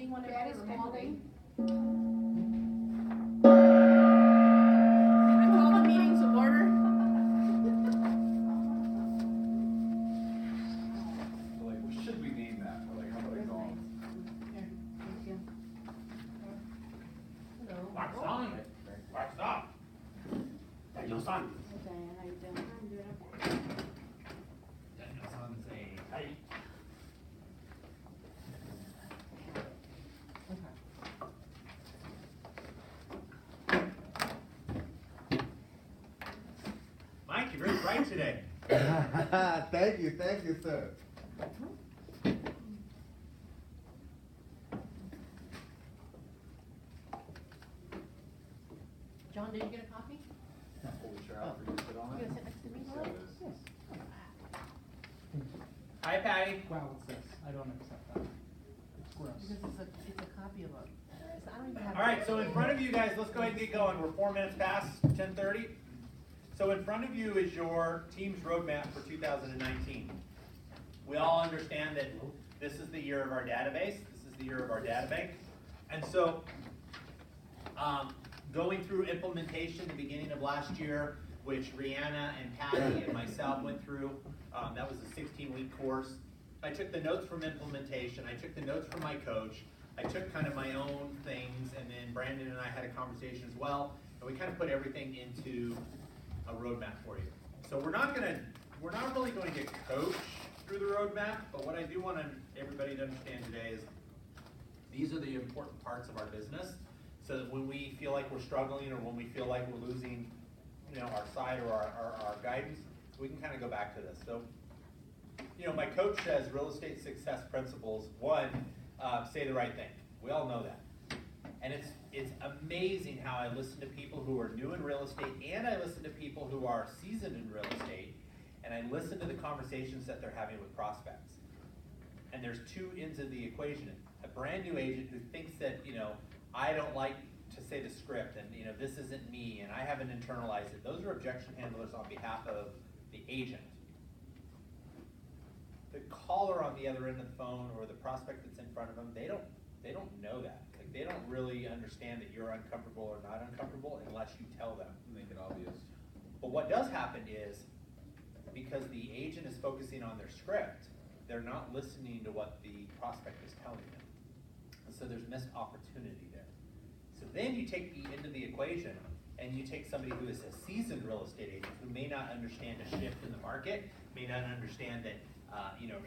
anyone in Daddy's remembering? calling. I call the meeting to order. Like, what should we name that? Or like, how would I call it? Here, thank you. Hello. Wax on. Wax off. Daniel-san. Diane, how you doing? I'm doing Daniel-san, say hi. Mike, you're very bright today. Thank you, sir. John, did you get a copy? Holy shit, I'll forget to sit on You it. gonna sit next to me, Yeah, Lloyd? it is. Hi, Patty. Wow, what's this? I don't accept that. It's gross. Because it's a copy of a, I don't even have. All right, so in front of you guys, let's go ahead and get going. We're 4 minutes past 10:30. So in front of you is your team's roadmap for 2019. We all understand that this is the year of our database. This is the year of our databank. And so going through implementation the beginning of last year, which Rihanna and Patty and myself went through, that was a 16-week course. I took the notes from implementation. I took the notes from my coach. I took kind of my own things, and then Brandon and I had a conversation as well, and we kind of put everything into a roadmap for you. So we're not really going to coach through the roadmap, but what I do want everybody to understand today is these are the important parts of our business, so that when we feel like we're struggling or when we feel like we're losing, our side or our guidance, we can kind of go back to this. So, my coach says real estate success principles. One, say the right thing. We all know that. And it's amazing how I listen to people who are new in real estate, and I listen to people who are seasoned in real estate, and I listen to the conversations that they're having with prospects. And there's two ends of the equation. A brand new agent who thinks that, I don't like to say the script, and this isn't me, and I haven't internalized it. Those are objection handlers on behalf of the agent. The caller on the other end of the phone or the prospect that's in front of them, they don't know that. Like, they don't really understand that you're uncomfortable or not uncomfortable unless you tell them. Make it obvious. But what does happen is, because the agent is focusing on their script, they're not listening to what the prospect is telling them. And so there's missed opportunity there. So then you take the end of the equation and you take somebody who is a seasoned real estate agent who may not understand a shift in the market, may not understand that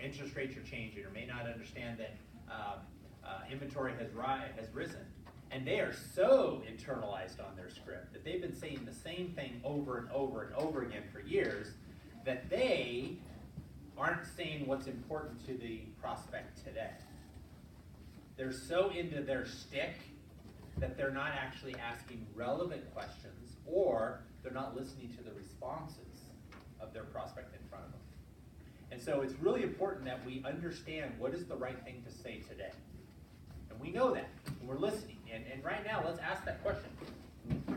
interest rates are changing, or may not understand that inventory has risen. And they are so internalized on their script that they've been saying the same thing over and over and over again for years, that they aren't saying what's important to the prospect today. They're so into their shtick that they're not actually asking relevant questions, or they're not listening to the responses of their prospect in front of them. And so it's really important that we understand what is the right thing to say today. And we know that, and we're listening. And right now, let's ask that question.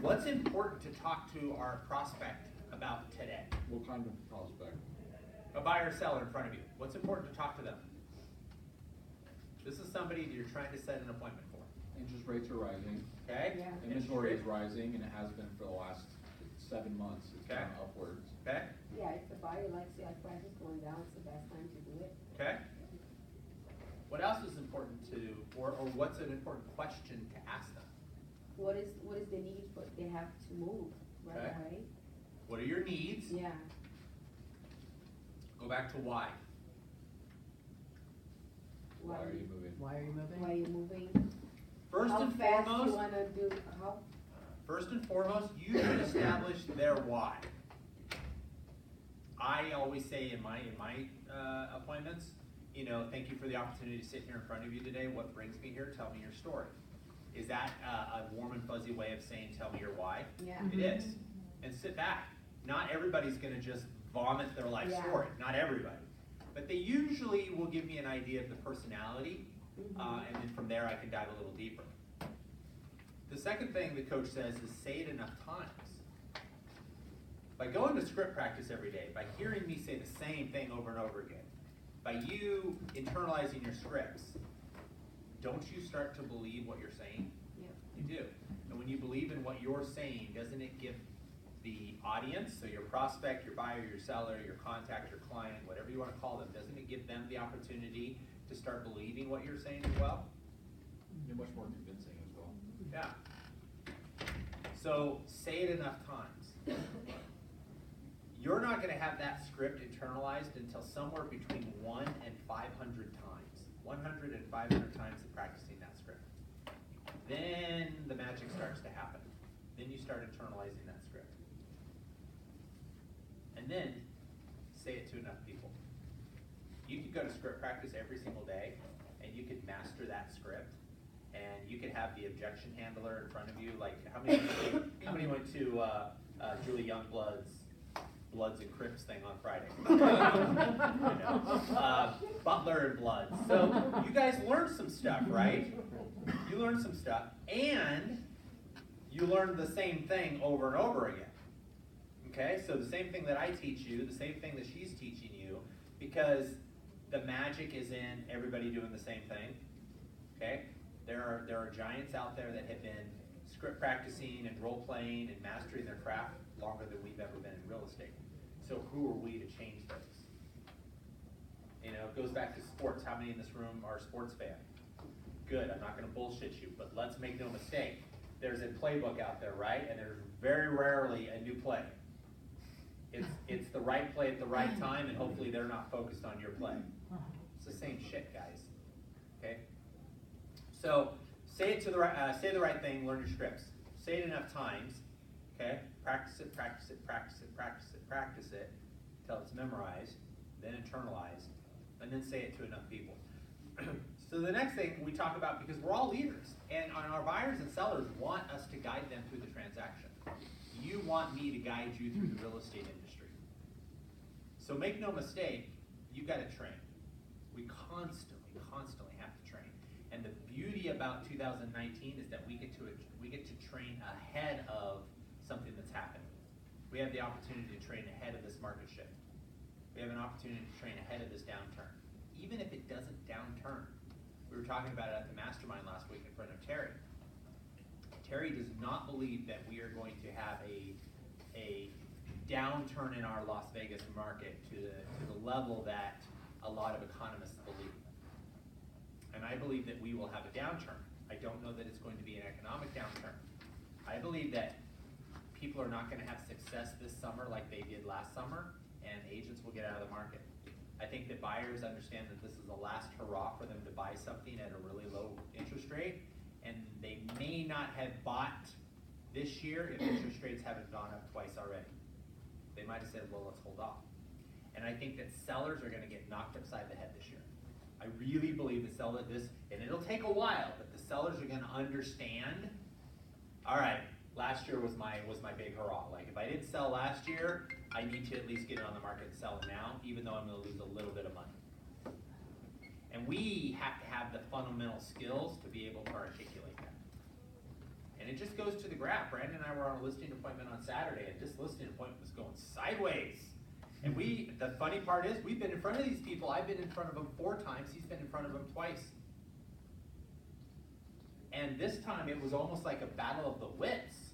What's important to talk to our prospect about today? What kind of prospect? A buyer or seller in front of you. What's important to talk to them? This is somebody that you're trying to set an appointment for. Interest rates are rising. Okay? Yeah. Inventory is rising, and it has been for the last 7 months. It's Okay. gone upwards. Okay? Yeah, if the buyer likes it, like prices going down, it's the best time to do it. Okay? What else is important to, or what's an important question to ask them? What is the need for, they have to move right Okay. away? What are your needs? Yeah. Go back to why. Why are you moving? Why are you moving? Why are you moving? First How and fast you foremost, wanna do, how, First and foremost, you should establish their why. I always say in my appointments, thank you for the opportunity to sit here in front of you today. What brings me here? Tell me your story. Is that a warm and fuzzy way of saying tell me your why? yeah. It is. And sit back. Not everybody's going to just vomit their life Yeah. story. Not everybody. But they usually will give me an idea of the personality, and then from there I can dive a little deeper. The second thing the coach says is say it enough times. By going to script practice every day, by hearing me say the same thing over and over again, by you internalizing your scripts, don't you start to believe what you're saying? Yep. You do. And when you believe in what you're saying, doesn't it give the audience, so your prospect, your buyer, your seller, your contact, your client, whatever you want to call them, doesn't it give them the opportunity to start believing what you're saying as well? You're much more convincing as well. Yeah. So say it enough times. You're not going to have that script internalized until somewhere between 1 and 500 times. 100 and 500 times of practicing that script. Then the magic starts to happen. Then you start internalizing that script. And then say it to enough people. You could go to script practice every single day, and you could master that script, and you could have the objection handler in front of you. Like how many went to Julie Youngblood's Bloods and Crips thing on Friday? You know, Butler and Bloods. So you guys learned some stuff, right? You learned some stuff, and you learned the same thing over and over again. Okay, so the same thing that I teach you, the same thing that she's teaching you, because the magic is in everybody doing the same thing. Okay, there are giants out there that have been script practicing and role playing and mastering their craft longer than we've ever been in real estate. So who are we to change things? You know, it goes back to sports. How many in this room are sports fans? Good, I'm not going to bullshit you, but let's make no mistake. There's a playbook out there, right? And there's very rarely a new play. It's the right play at the right time, and hopefully they're not focused on your play. It's the same shit, guys. Okay? So say the right thing, learn your scripts. Say it enough times, okay? Practice it, practice it, practice it, practice it, practice it, until it's memorized, then internalized, and then say it to enough people. So the next thing we talk about, because we're all leaders, and our buyers and sellers want us to guide them through the transaction. You want me to guide you through the real estate industry. So make no mistake, you got to train. We constantly have to train. And the beauty about 2019 is that we get to train ahead of something that's happening. We have the opportunity to train ahead of this market shift. We have an opportunity to train ahead of this downturn. Even if it doesn't downturn. We were talking about it at the mastermind last week in front of Terry. Terry does not believe that we are going to have a downturn in our Las Vegas market to the level that a lot of economists believe. And I believe that we will have a downturn. I don't know that it's going to be an economic downturn. I believe that people are not going to have success this summer like they did last summer, and agents will get out of the market. I think that buyers understand that this is the last hurrah for them to buy something at a really low interest rate, and they may not have bought this year if interest rates haven't gone up twice already. They might have said, well, let's hold off. And I think that sellers are going to get knocked upside the head this year. I really believe that and it'll take a while, but the sellers are going to understand, all right, last year was my big hurrah. Like if I didn't sell last year, I need to at least get it on the market and sell it now, even though I'm going to lose a little bit of money. And we have to have the fundamental skills to be able to articulate that. And it just goes to the graph. Brandon and I were on a listing appointment on Saturday, and this listing appointment was going sideways. And the funny part is, we've been in front of these people. I've been in front of them 4 times. He's been in front of them twice. And this time it was almost like a battle of the wits.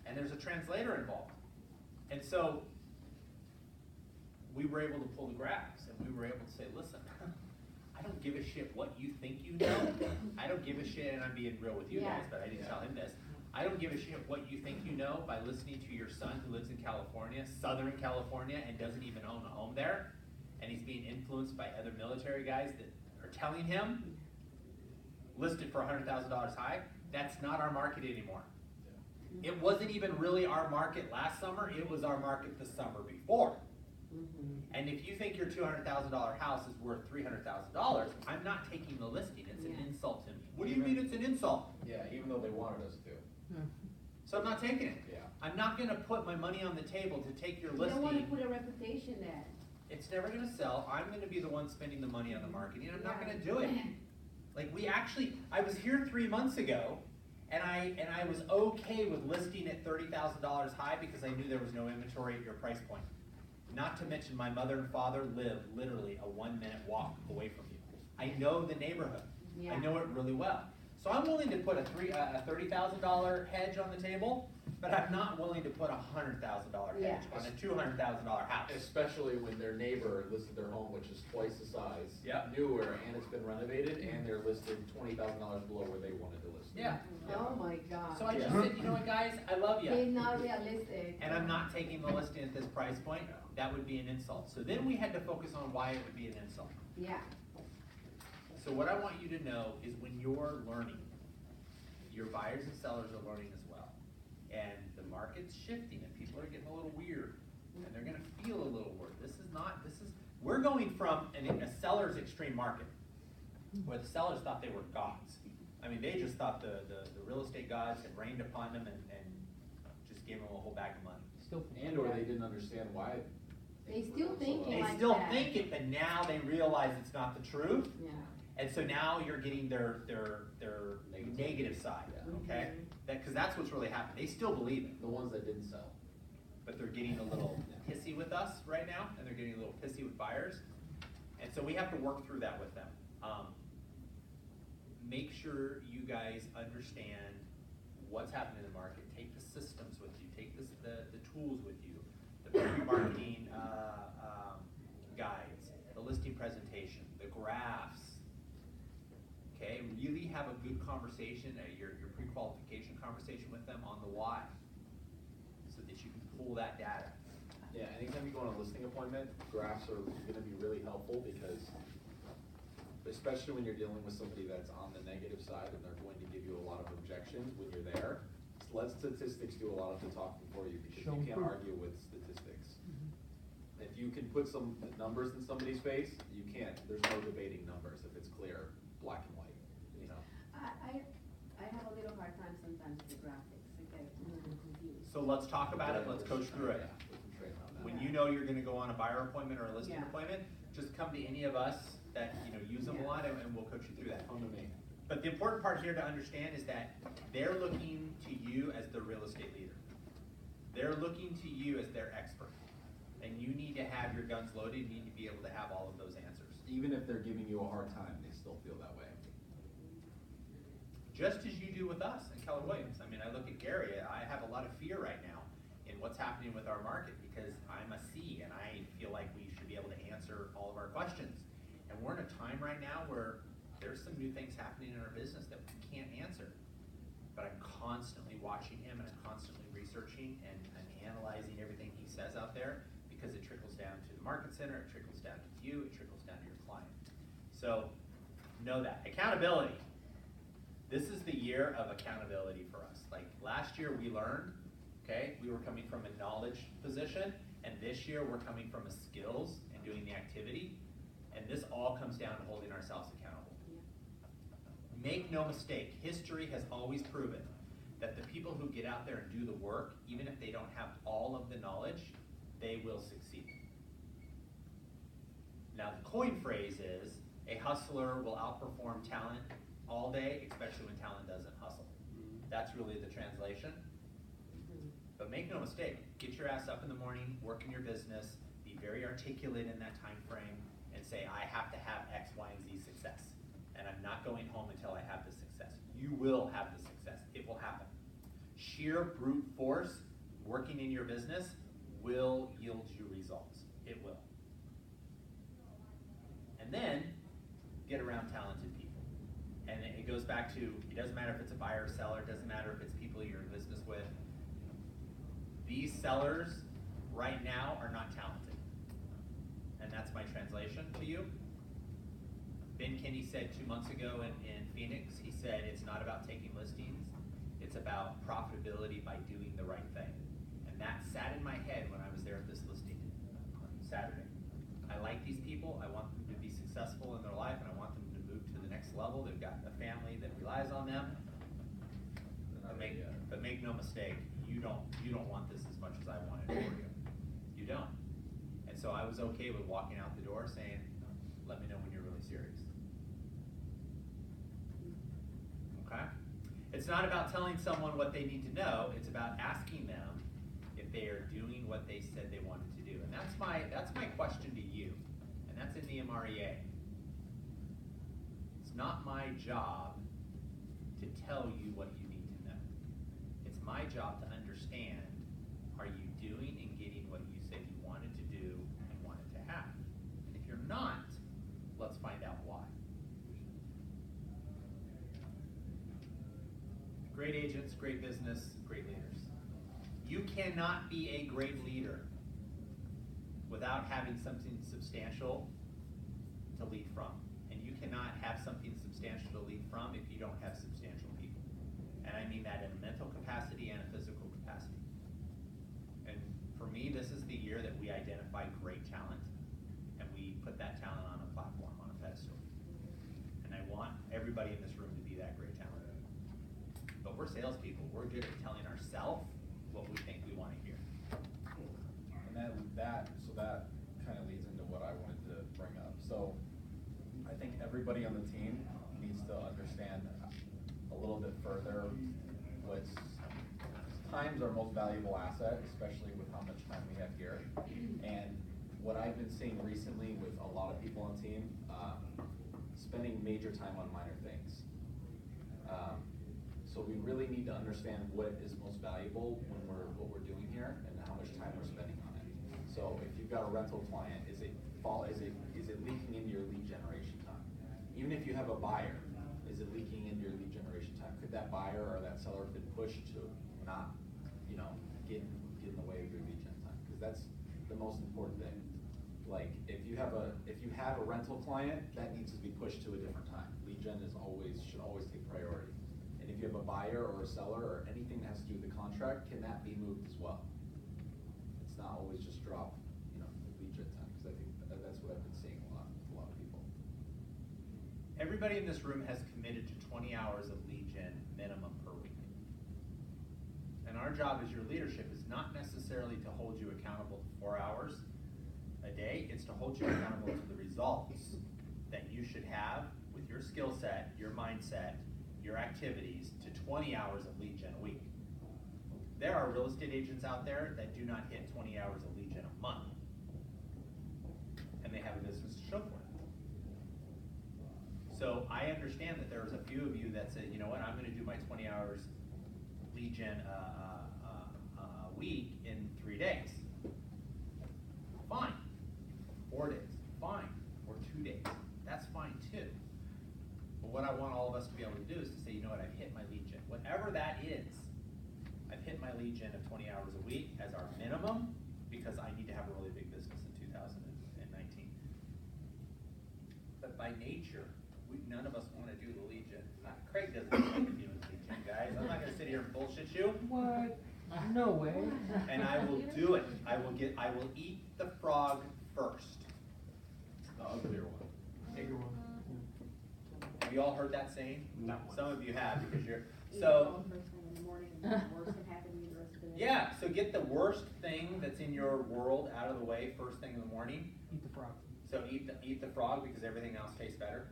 And there's a translator involved. And so we were able to pull the graphs, and we were able to say, listen, I don't give a shit what you think you know. I don't give a shit, and I'm being real with you guys, but I didn't tell him this. I don't give a shit what you think you know by listening to your son who lives in California, Southern California, and doesn't even own a home there. And he's being influenced by other military guys that are telling him, listed for $100,000 high. That's not our market anymore. It wasn't even really our market last summer. It was our market the summer before. And if you think your $200,000 house is worth $300,000, I'm not taking the listing. It's an insult to me. What do you mean it's an insult? Yeah, even though they wanted us to. So I'm not taking it. Yeah. I'm not going to put my money on the table to take your You don't want to listing. put a reputation there. It's never going to sell. I'm going to be the one spending the money on the marketing. I'm not going to do it. Like I was here 3 months ago, and I was okay with listing at $30,000 high because I knew there was no inventory at your price point. Not to mention my mother and father live literally a 1-minute walk away from you. I know the neighborhood. Yeah. I know it really well. So I'm willing to put a $30,000 hedge on the table, but I'm not willing to put a $100,000 hedge Yeah. on a $200,000 house. Especially when their neighbor listed their home, which is twice the size. Yep. Newer, and it's been renovated, and they're listed $20,000 below where they wanted to list it. Yeah. Oh my God. So I just said, you know what, guys, I love you. It's not realistic. And I'm not taking the listing at this price point. That would be an insult. So then we had to focus on why it would be an insult. Yeah. So what I want you to know is when you're learning, your buyers and sellers are learning as well. And the market's shifting and people are getting a little weird. And they're gonna feel a little weird. We're going from a seller's extreme market, where the sellers thought they were gods. I mean, they just thought the real estate gods had rained upon them and just gave them a whole bag of money. Still. And or they didn't understand why. They still were so thinking low. They like still that. think it, but now they realize it's not the truth. Yeah. And so now you're getting their negative side, okay? Because that's what's really happening. They still believe it, The ones that didn't sell. but they're getting a little pissy with us right now, and they're getting a little pissy with buyers. And so we have to work through that with them. Make sure you guys understand what's happening in the market. Take the systems with you. Take the tools with you. The pre-marketing guides, the listing presentation, the graphs. Okay, really have a good conversation, your pre-qualification conversation with them on the why, so that you can pull that data. Yeah, anytime you go on a listing appointment, graphs are gonna be really helpful because, especially when you're dealing with somebody that's on the negative side and they're going to give you a lot of objections when you're there, let statistics do a lot of the talking for you because Show you 'em can't proof. argue with statistics. If you can put some numbers in somebody's face, you can't. There's no debating numbers if it's clear, black and white, you know? I have a little hard time sometimes with the graphics. I get a little confused. So let's talk about it, let's coach through it. Yeah, we can train on that. When you know you're gonna go on a buyer appointment or a listing Yeah. appointment, just come to any of us that, use them a Yeah. lot and we'll coach you through that. Come to me. But the important part here to understand is that they're looking to you as the real estate leader. They're looking to you as their expert. And you need to have your guns loaded, you need to be able to have all of those answers. Even if they're giving you a hard time, they still feel that way. Just as you do with us and Keller Williams. I mean, I look at Gary, I have a lot of fear right now in what's happening with our market because I'm a C and I feel like we should be able to answer all of our questions. And we're in a time right now where there's some new things happening in our business that we can't answer. But I'm constantly watching him and I'm constantly researching and analyzing everything he says out there because it trickles down to the market center, it trickles down to you, it trickles down to your client. So know that. Accountability. This is the year of accountability for us. Like last year we learned, okay, we were coming from a knowledge position, and this year we're coming from a skills and doing the activity, and this all comes down to holding ourselves accountable. Make no mistake, history has always proven that the people who get out there and do the work, even if they don't have all of the knowledge, they will succeed. Now the coin phrase is, a hustler will outperform talent all day, especially when talent doesn't hustle. That's really the translation. But make no mistake, get your ass up in the morning, work in your business, be very articulate in that time frame, and say, I have to have X, Y, and Z success. And I'm not going home until I have the success. You will have the success. It will happen. Sheer brute force, working in your business, will yield you results. It will. And then, get around talented people. And it goes back to, it doesn't matter if it's a buyer or seller, it doesn't matter if it's people you're in business with. These sellers right now are not talented. And that's my translation to you. Ben Kinney said 2 months ago in Phoenix, he said it's not about taking listings, it's about profitability by doing the right thing. And that sat in my head when I was there at this listing Saturday. I like these people, I want them to be successful in their life, and I want them to move to the next level. They've got a family that relies on them. But make no mistake, you don't want this as much as I want it for you. You don't. And so I was okay with walking out the door saying, let me know when you're really serious. Okay? It's not about telling someone what they need to know, it's about asking them if they are doing what they said they wanted to do. And that's my question to you. And that's in the MREA. It's not my job to tell you what you need to know. It's my job to understand, are you doing and getting what you said you wanted to do and wanted to have? And if you're not, let's find out why. Great agents, great business, great leaders. You cannot be a great leader without having something substantial to lead from. And you cannot have something substantial to lead from if you don't have substantial people. And I mean that in a mental capacity and a physical capacity. And for me, this is the year that we identify great talent and we put that talent on a platform, on a pedestal. And I want everybody in this room to be that great talent. But we're salespeople. We're good at telling ourselves what we think we want to hear. And that kind of leads into what I wanted to bring up. So I think everybody on the team needs to understand a little bit further what's time's our most valuable asset, especially with how much time we have here. And what I've been seeing recently with a lot of people on team, spending major time on minor things. So we really need to understand what is most valuable when what we're doing here and how much time we're spending on it. So if you've got a rental client, is it leaking into your lead generation time? Even if you have a buyer, is it leaking into your lead generation time? Could that buyer or that seller have been pushed to not, get in the way of your lead gen time? Because that's the most important thing. Like if you have a rental client, that needs to be pushed to a different time. Lead gen should always take priority. And if you have a buyer or a seller or anything that has to do with the contract, can that be moved as well? It's not always just drop, lead gen time, because I think that's what I've been seeing a lot of people. Everybody in this room has committed to 20 hours of lead gen minimum per week. And our job as your leadership is not necessarily to hold you accountable to 4 hours a day, it's to hold you accountable to the results that you should have with your skill set, your mindset, your activities to 20 hours of lead gen a week. There are real estate agents out there that do not hit 20 hours of lead gen a month. And they have a business to show for it. So I understand that there's a few of you that said, you know what, I'm gonna do my 20 hours lead gen a week in 3 days. Fine. 4 days, fine. Or 2 days, that's fine too. But what I want all of us to be able to do is to say, you know what, I've hit my lead gen. Whatever that is, I've hit my lead gen of 20 hours a week as our minimum because I need to have a really big business in 2019. But by nature, none of us want to do the lead gen. Craig doesn't like to do the lead gen, guys. I'm not going to sit here and bullshit you. What? No way. And I will do it. I will eat the frog first. The uglier one. Bigger one. Have you all heard that saying? No. Some of you have because you're, Eat so. all first thing in the morning and the worst can happen to you the rest of the day. Yeah, so get the worst thing that's in your world out of the way first thing in the morning. Eat the frog. So eat the frog because everything else tastes better.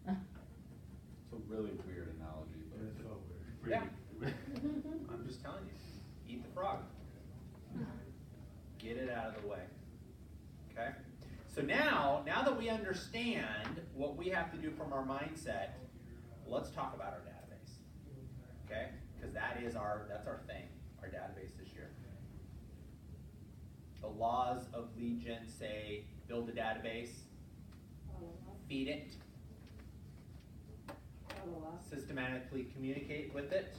It's a really weird analogy, but It's so weird. Yeah. I'm just telling you, eat the frog. Get it out of the way. Okay? So now that we understand what we have to do from our mindset, let's talk about our database. Okay? Because that's our thing, our database this year. The laws of lead gen say build a database, feed it, systematically communicate with it,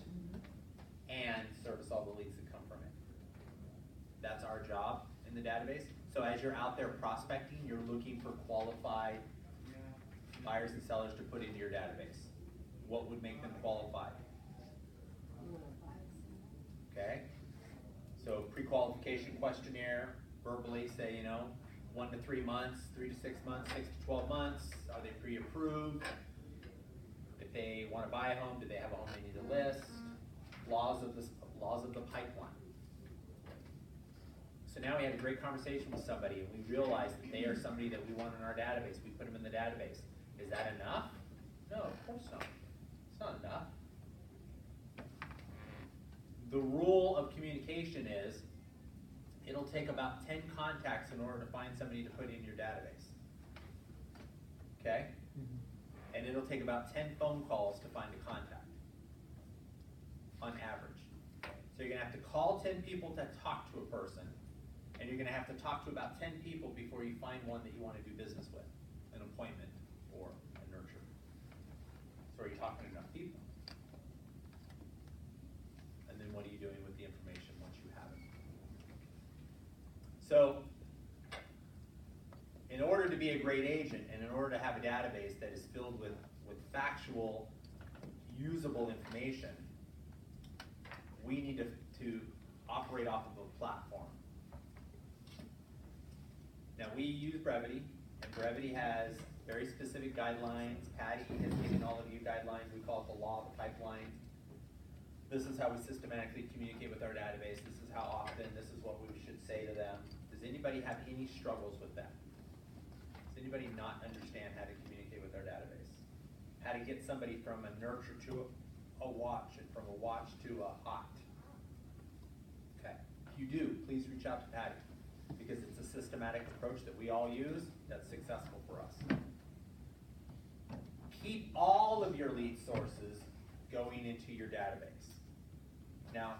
and service all the leads that come from it. That's our job in the database. So as you're out there prospecting, you're looking for qualified buyers and sellers to put into your database. What would make them qualified? Okay? So pre-qualification questionnaire, verbally say, 1 to 3 months, 3 to 6 months, 6 to 12 months. Are they pre-approved? If they want to buy a home, do they have a home they need to list? Laws of the pipeline. So now we had a great conversation with somebody and we realized that they are somebody that we want in our database. We put them in the database. Is that enough? No, of course not. It's not enough. The rule of communication is it'll take about 10 contacts in order to find somebody to put in your database. Okay? and it'll take about 10 phone calls to find a contact, on average. So you're gonna have to call 10 people to talk to a person, and you're gonna have to talk to about 10 people before you find one that you wanna do business with, an appointment or a nurture. So are you talking to enough people? And then what are you doing with the information once you have it? So, in order to be a great agent, and in order to have a database that is filled with factual, usable information, we need to operate off of a platform. Now, we use Brevity, and Brevity has very specific guidelines. Patty has given all of you guidelines. We call it the law of the pipeline. This is how we systematically communicate with our database. This is how often. This is what we should say to them. Does anybody have any struggles with that? Does anybody not understand how to communicate with our database? How to get somebody from a nurture to a watch, and from a watch to a hot? Okay. If you do, please reach out to Patty, because it's a systematic approach that we all use that's successful for us. Keep all of your lead sources going into your database. Now,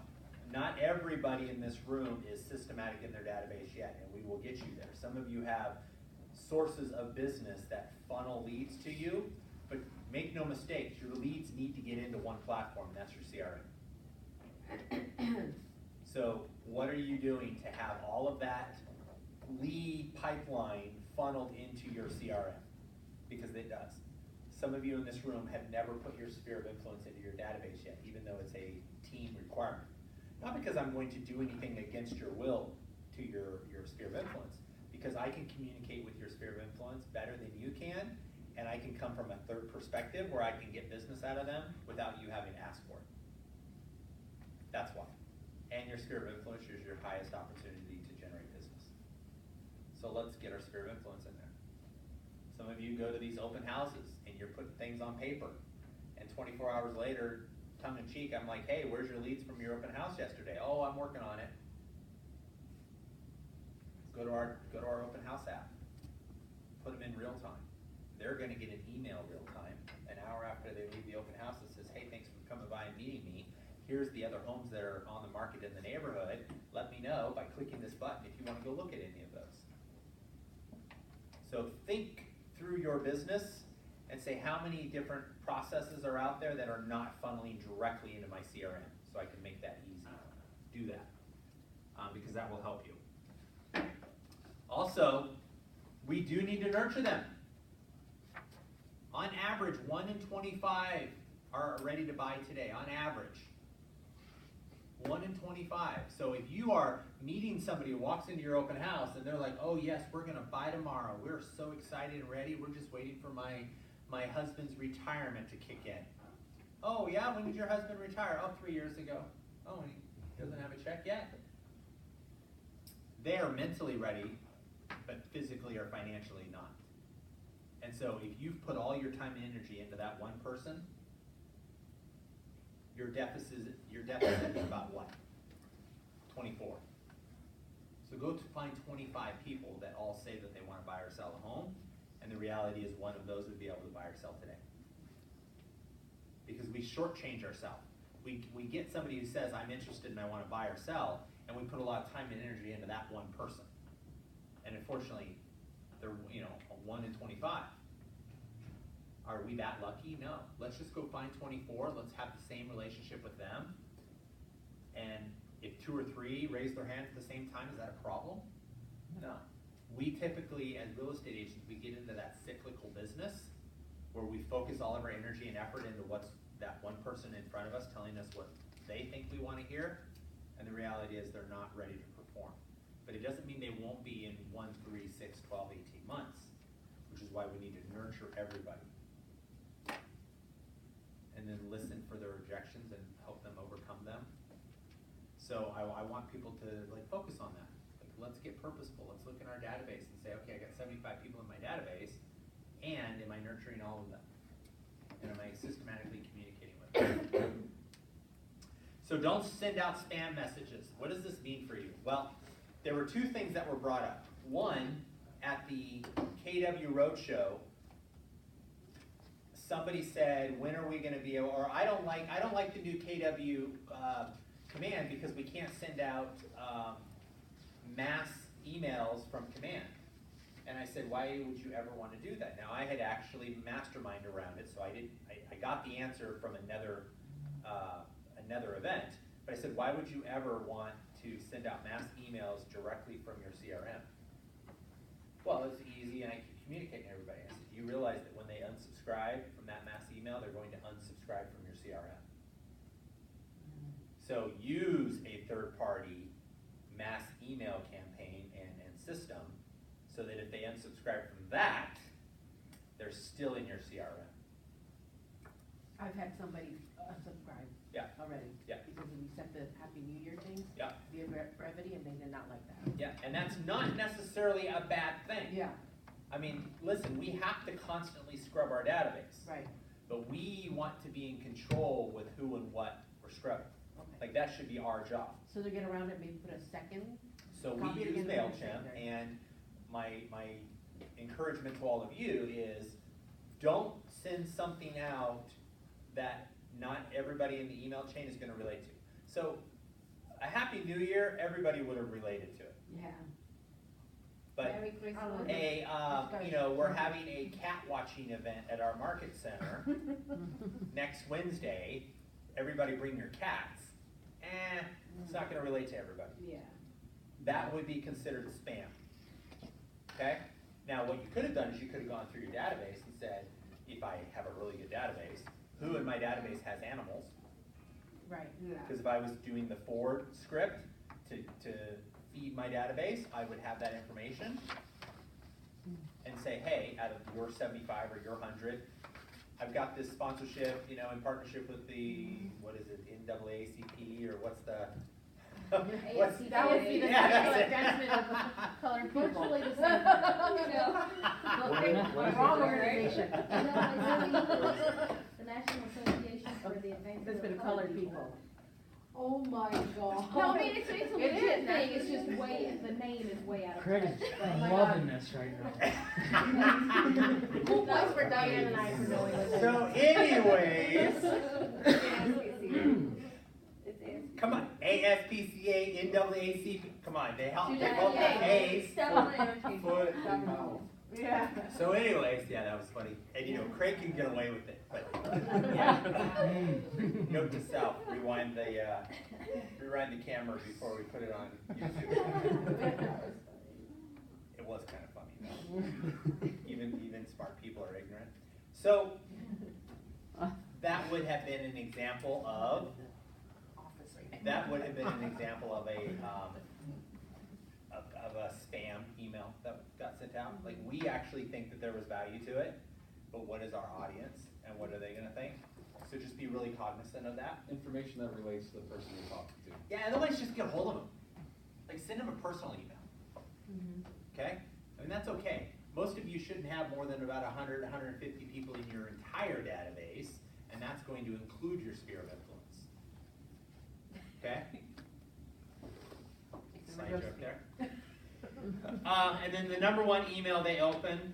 not everybody in this room is systematic in their database yet, and we will get you there. Some of you have sources of business that funnel leads to you, but make no mistakes, your leads need to get into one platform, and that's your CRM. So what are you doing to have all of that lead pipeline funneled into your CRM? Because it does. Some of you in this room have never put your sphere of influence into your database yet, even though it's a team requirement. Not because I'm going to do anything against your will to your sphere of influence, because I can communicate with your sphere of influence better than you can, and I can come from a third perspective where I can get business out of them without you having to ask for it. That's why. And your sphere of influence is your highest opportunity to generate business. So let's get our sphere of influence in there. Some of you go to these open houses and you're putting things on paper, and 24 hours later, tongue in cheek, I'm like, hey, where's your leads from your open house yesterday? Oh, I'm working on it. Go to our open house app. Put them in real time. They're gonna get an email real time, an hour after they leave the open house, that says, hey, thanks for coming by and meeting me. Here's the other homes that are on the market in the neighborhood. Let me know by clicking this button if you wanna go look at any of those. So think through your business and say, how many different processes are out there that are not funneling directly into my CRM, so I can make that easy. Do that, because that will help you. Also, we do need to nurture them. On average, 1 in 25 are ready to buy today, on average. 1 in 25. So if you are meeting somebody who walks into your open house and they're like, oh yes, we're gonna buy tomorrow. We're so excited and ready. We're just waiting for my husband's retirement to kick in. Oh yeah, when did your husband retire? Oh, 3 years ago. Oh, he doesn't have a check yet? They are mentally ready, but physically or financially not. And so if you've put all your time and energy into that one person, your deficit is about what? 24. So go to find 25 people that all say that they want to buy or sell a home, and the reality is one of those would be able to buy or sell today. Because we shortchange ourselves. We get somebody who says, I'm interested and I want to buy or sell, and we put a lot of time and energy into that one person. And unfortunately, they're 1 in 25. Are we that lucky? No. Let's just go find 24. Let's have the same relationship with them. And if 2 or 3 raise their hands at the same time, is that a problem? No. We typically, as real estate agents, we get into that cyclical business where we focus all of our energy and effort into what's that one person in front of us telling us what they think we want to hear. And the reality is they're not ready to perform. But it doesn't mean they won't be in 1, 3, 6, 12, 18 months, which is why we need to nurture everybody. And then listen for their objections and help them overcome them. So I want people to focus on that. Let's get purposeful. Let's look in our database and say, okay, I got 75 people in my database, and am I nurturing all of them? And am I systematically communicating with them? So don't send out spam messages. What does this mean for you? Well, there were 2 things that were brought up. One, at the KW Roadshow, somebody said, when are we gonna be able, or I don't like the new KW, command because we can't send out, mass emails from command. And I said, why would you ever wanna do that? Now, I had actually masterminded around it, so I got the answer from another event, but I said, why would you ever want to send out mass emails directly from your CRM? Well, it's easy and I can communicate to everybody. I said, do you realize that when they unsubscribe from that mass email, they're going to unsubscribe from your CRM? So use a third-party mass email campaign and system so that if they unsubscribe from that, they're still in your CRM. I've had somebody unsubscribe. Yeah. Already. Yeah. Because we sent the Happy New Year things. Yeah. Via brevity, and they did not like that. Yeah, and that's not necessarily a bad thing. Yeah, I mean, listen, we have to constantly scrub our database. right, But we want to be in control with who and what we're scrubbing. okay. Like, that should be our job. So to get around it, maybe put a second, So Copy we it use again and MailChimp, send it. and my encouragement to all of you is, don't send something out that not everybody in the email chain is gonna relate to. So, a Happy New Year, everybody would have related to it. Yeah. But Merry Christmas. we're having a cat watching event at our market center next Wednesday. Everybody bring your cats. It's not gonna relate to everybody. Yeah. That would be considered spam. Okay? Now, what you could have done is you could have gone through your database and said, if I have a really good database, who in my database has animals? right. Yeah. Because if I was doing the forward script to feed my database, I would have that information and say, hey, out of your 75 or your 100, I've got this sponsorship, in partnership with the, what is it, NAACP, or what's the, what's, That would be the Yeah, national that's it. advancement of colored people. Virtually the same, What is Wrong it? organization. The National Association for the Advancement That's been of colored people. Oh my God. No, I mean, it's a It legit is, thing, it's that's- just way, the name is way out of Craig touch. is Oh my loving God. this right now. Cool points for Diane and I for knowing what that So is. anyways, come on, ASPCA, NAACP, come on, they help, they both have A's. Foot and mouth. Yeah. So anyways, yeah, that was funny. And Craig can get away with it, but note to self, rewind the camera before we put it on YouTube. It was kind of funny though. Even smart people are ignorant. So that would have been an example of, of a spam email that got sent out. Like, we actually think that there was value to it, but what is our audience and what are they gonna think? So just be really cognizant of that. Information that relates to the person you're talking to. Yeah, otherwise just get a hold of them. Like, send them a personal email, okay? I mean, that's okay. Most of you shouldn't have more than about 100, 150 people in your entire database, and that's going to include your sphere of influence. Okay? Side joke there. And then the number one email they open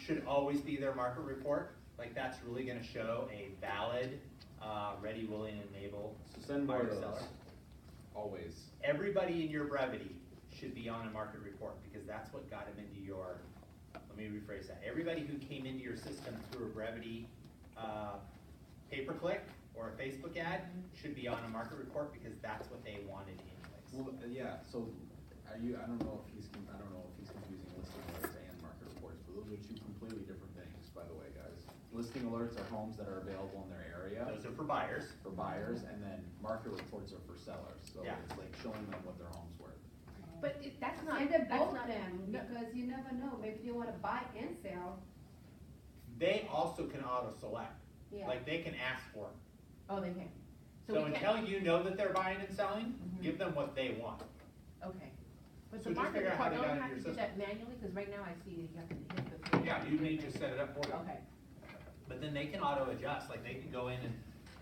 should always be their market report. Like, that's really gonna show a valid, ready, willing, and able So send more buyer of those, seller. always. Everybody in your brevity should be on a market report, because that's what got them into your, let me rephrase that. Everybody who came into your system through a brevity pay-per-click or a Facebook ad should be on a market report, because that's what they wanted anyways. Well, yeah, so I don't know if he's confusing listing alerts and market reports, but those are two completely different things, by the way, guys. Listing alerts are homes that are available in their area Those are for buyers. for buyers, and then market reports are for sellers. So Yeah. it's like showing them what their home's worth. But that's not, And then that's both not. them, no. because you never know, maybe they wanna buy and sell. They also can auto-select, Yeah. like they can ask for it. Oh, they can. So we until can't, you know that they're buying and selling, Mhm. give them what they want. okay. But So the just market figure out how report, they don't got you into have to your do that manually, cause right now I see you have to hit the. Yeah, you need to set it up for them. Okay, But then they can auto-adjust, like they can go in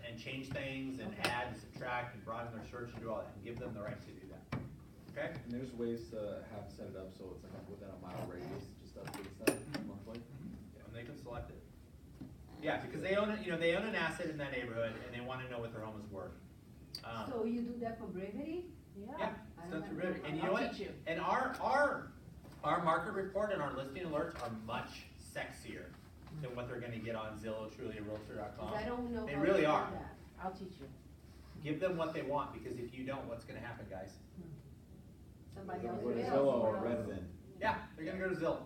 and change things and Okay. add and subtract and broaden their search and do all that, and give them the right to do that. Okay? And there's ways to have set it up so it's like within a mile radius, just updates that monthly. And they can select it. Yeah, because they own, they own an asset in that neighborhood and they wanna know what their home is worth. So you do that for Bravery? Yeah, it's done through Rivet. And you know I'll what? teach you. And our market report and our listing alerts are much sexier than what they're gonna get on Zillow, TrulyARealtor.com. 'Cause I don't know They how really to do are. that. I'll teach you. Give them what they want, because if you don't, what's gonna happen, guys? Somebody They're else gonna go to will. Zillow or Someone else. Redfin. Yeah, they're gonna go to Zillow.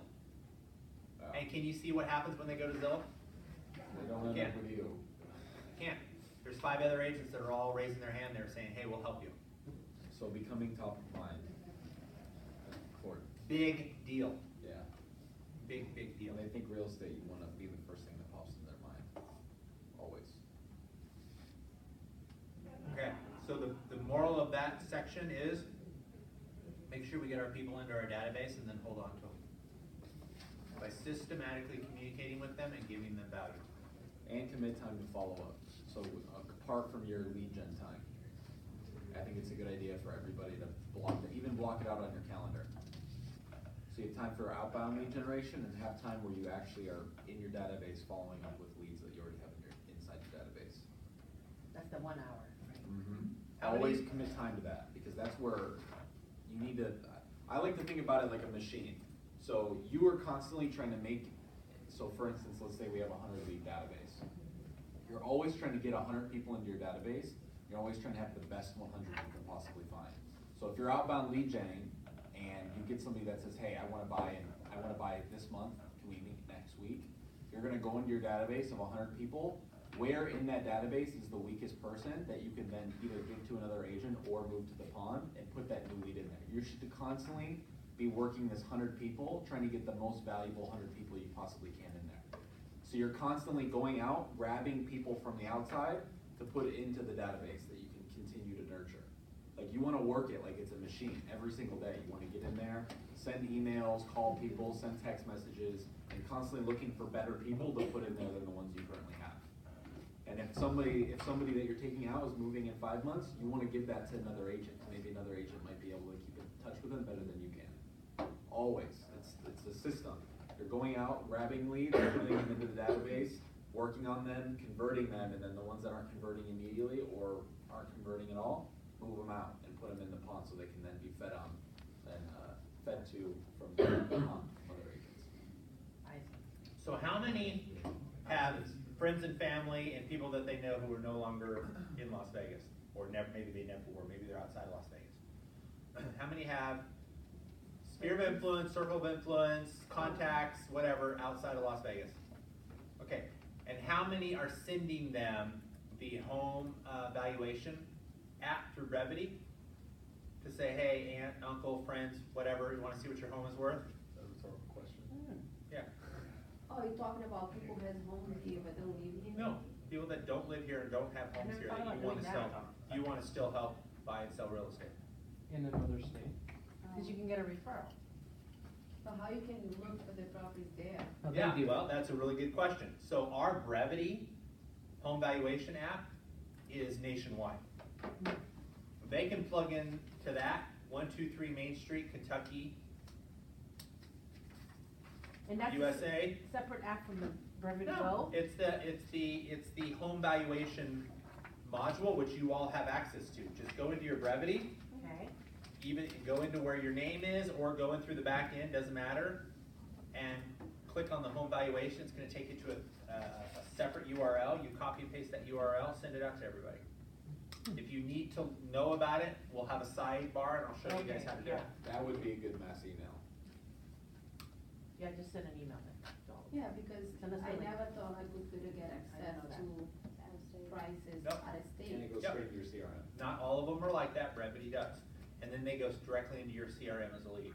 Oh. And can you see what happens when they go to Zillow? They don't end Yeah. up with you. Can't. There's 5 other agents that are all raising their hand there saying, hey, we'll help you. So becoming top of mind. Important. Big deal. Yeah. Big deal. When they think real estate, you wanna be the first thing that pops in their mind. Always. Okay, so the moral of that section is, make sure we get our people into our database and then hold on to them. By systematically communicating with them and giving them value. And commit time to follow up. So apart from your lead gen time, I think it's a good idea for everybody to even block it out on your calendar. So you have time for outbound lead generation and have time where you actually are in your database following up with leads that you already have in your, inside your database. That's the 1 hour, right? How many- Always commit time to that, because that's where you need to, I like to think about it like a machine. So you are constantly trying to make, so for instance, let's say we have a 100 lead database. You're always trying to get 100 people into your database, you're always trying to have the best 100 you can possibly find. So if you're outbound lead genning and you get somebody that says, hey, I wanna buy this month, can we meet next week? You're gonna go into your database of 100 people, where in that database is the weakest person that you can then either give to another agent or move to the pond and put that new lead in there. You should constantly be working this 100 people, trying to get the most valuable 100 people you possibly can in there. So you're constantly going out, grabbing people from the outside to put into the database that you can continue to nurture. Like you wanna work it like it's a machine every single day. You wanna get in there, send emails, call people, send text messages, and constantly looking for better people to put in there than the ones you currently have. And if somebody that you're taking out is moving in 5 months, you wanna give that to another agent. Maybe another agent might be able to keep in touch with them better than you can. Always, it's a system. You're going out, grabbing leads, putting them into the database, working on them, converting them, and then the ones that aren't converting immediately or aren't converting at all, move them out and put them in the pond so they can then be fed on and fed to from the pond from other agents. I see. So how many have friends and family and people that they know who are no longer in Las Vegas? Or maybe they never were, maybe they're outside Las Vegas. How many have sphere of influence, circle of influence, contacts, whatever, outside of Las Vegas? Okay, and how many are sending them the home valuation app through Brevity to say, hey, aunt, uncle, friends, whatever, you wanna see what your home is worth? That's a rhetorical question. Yeah. Oh, you're talking about people who has homes here but don't live here? No, people that don't live here and don't have homes never here thought that you about wanna doing sell, that. you wanna still help buy and sell real estate. In another state. Cause you can get a referral. So how you can look for the properties there? How they Yeah, do it. well, that's a really good question. So our Brevity home valuation app is nationwide. They can plug in to that, 123 Main Street, Kentucky, And that's a USA. separate app from the Brevity No, Go? it's the home valuation module, which you all have access to. Just go into your Brevity, Okay. even go into where your name is or go in through the back end, doesn't matter, and click on the home valuation. It's gonna take you to a separate URL. You copy and paste that URL, send it out to everybody. If you need to know about it, we'll have a sidebar and I'll show you guys how to do it. That would be a good mass email. Yeah, just send an email then. to all of them. Yeah, because Send us the I link. never thought I could get access know that. to prices Nope. out of state. And it goes Yep. straight to your CRM. Not all of them are like that, Brevity does. And then they go directly into your CRM as a lead.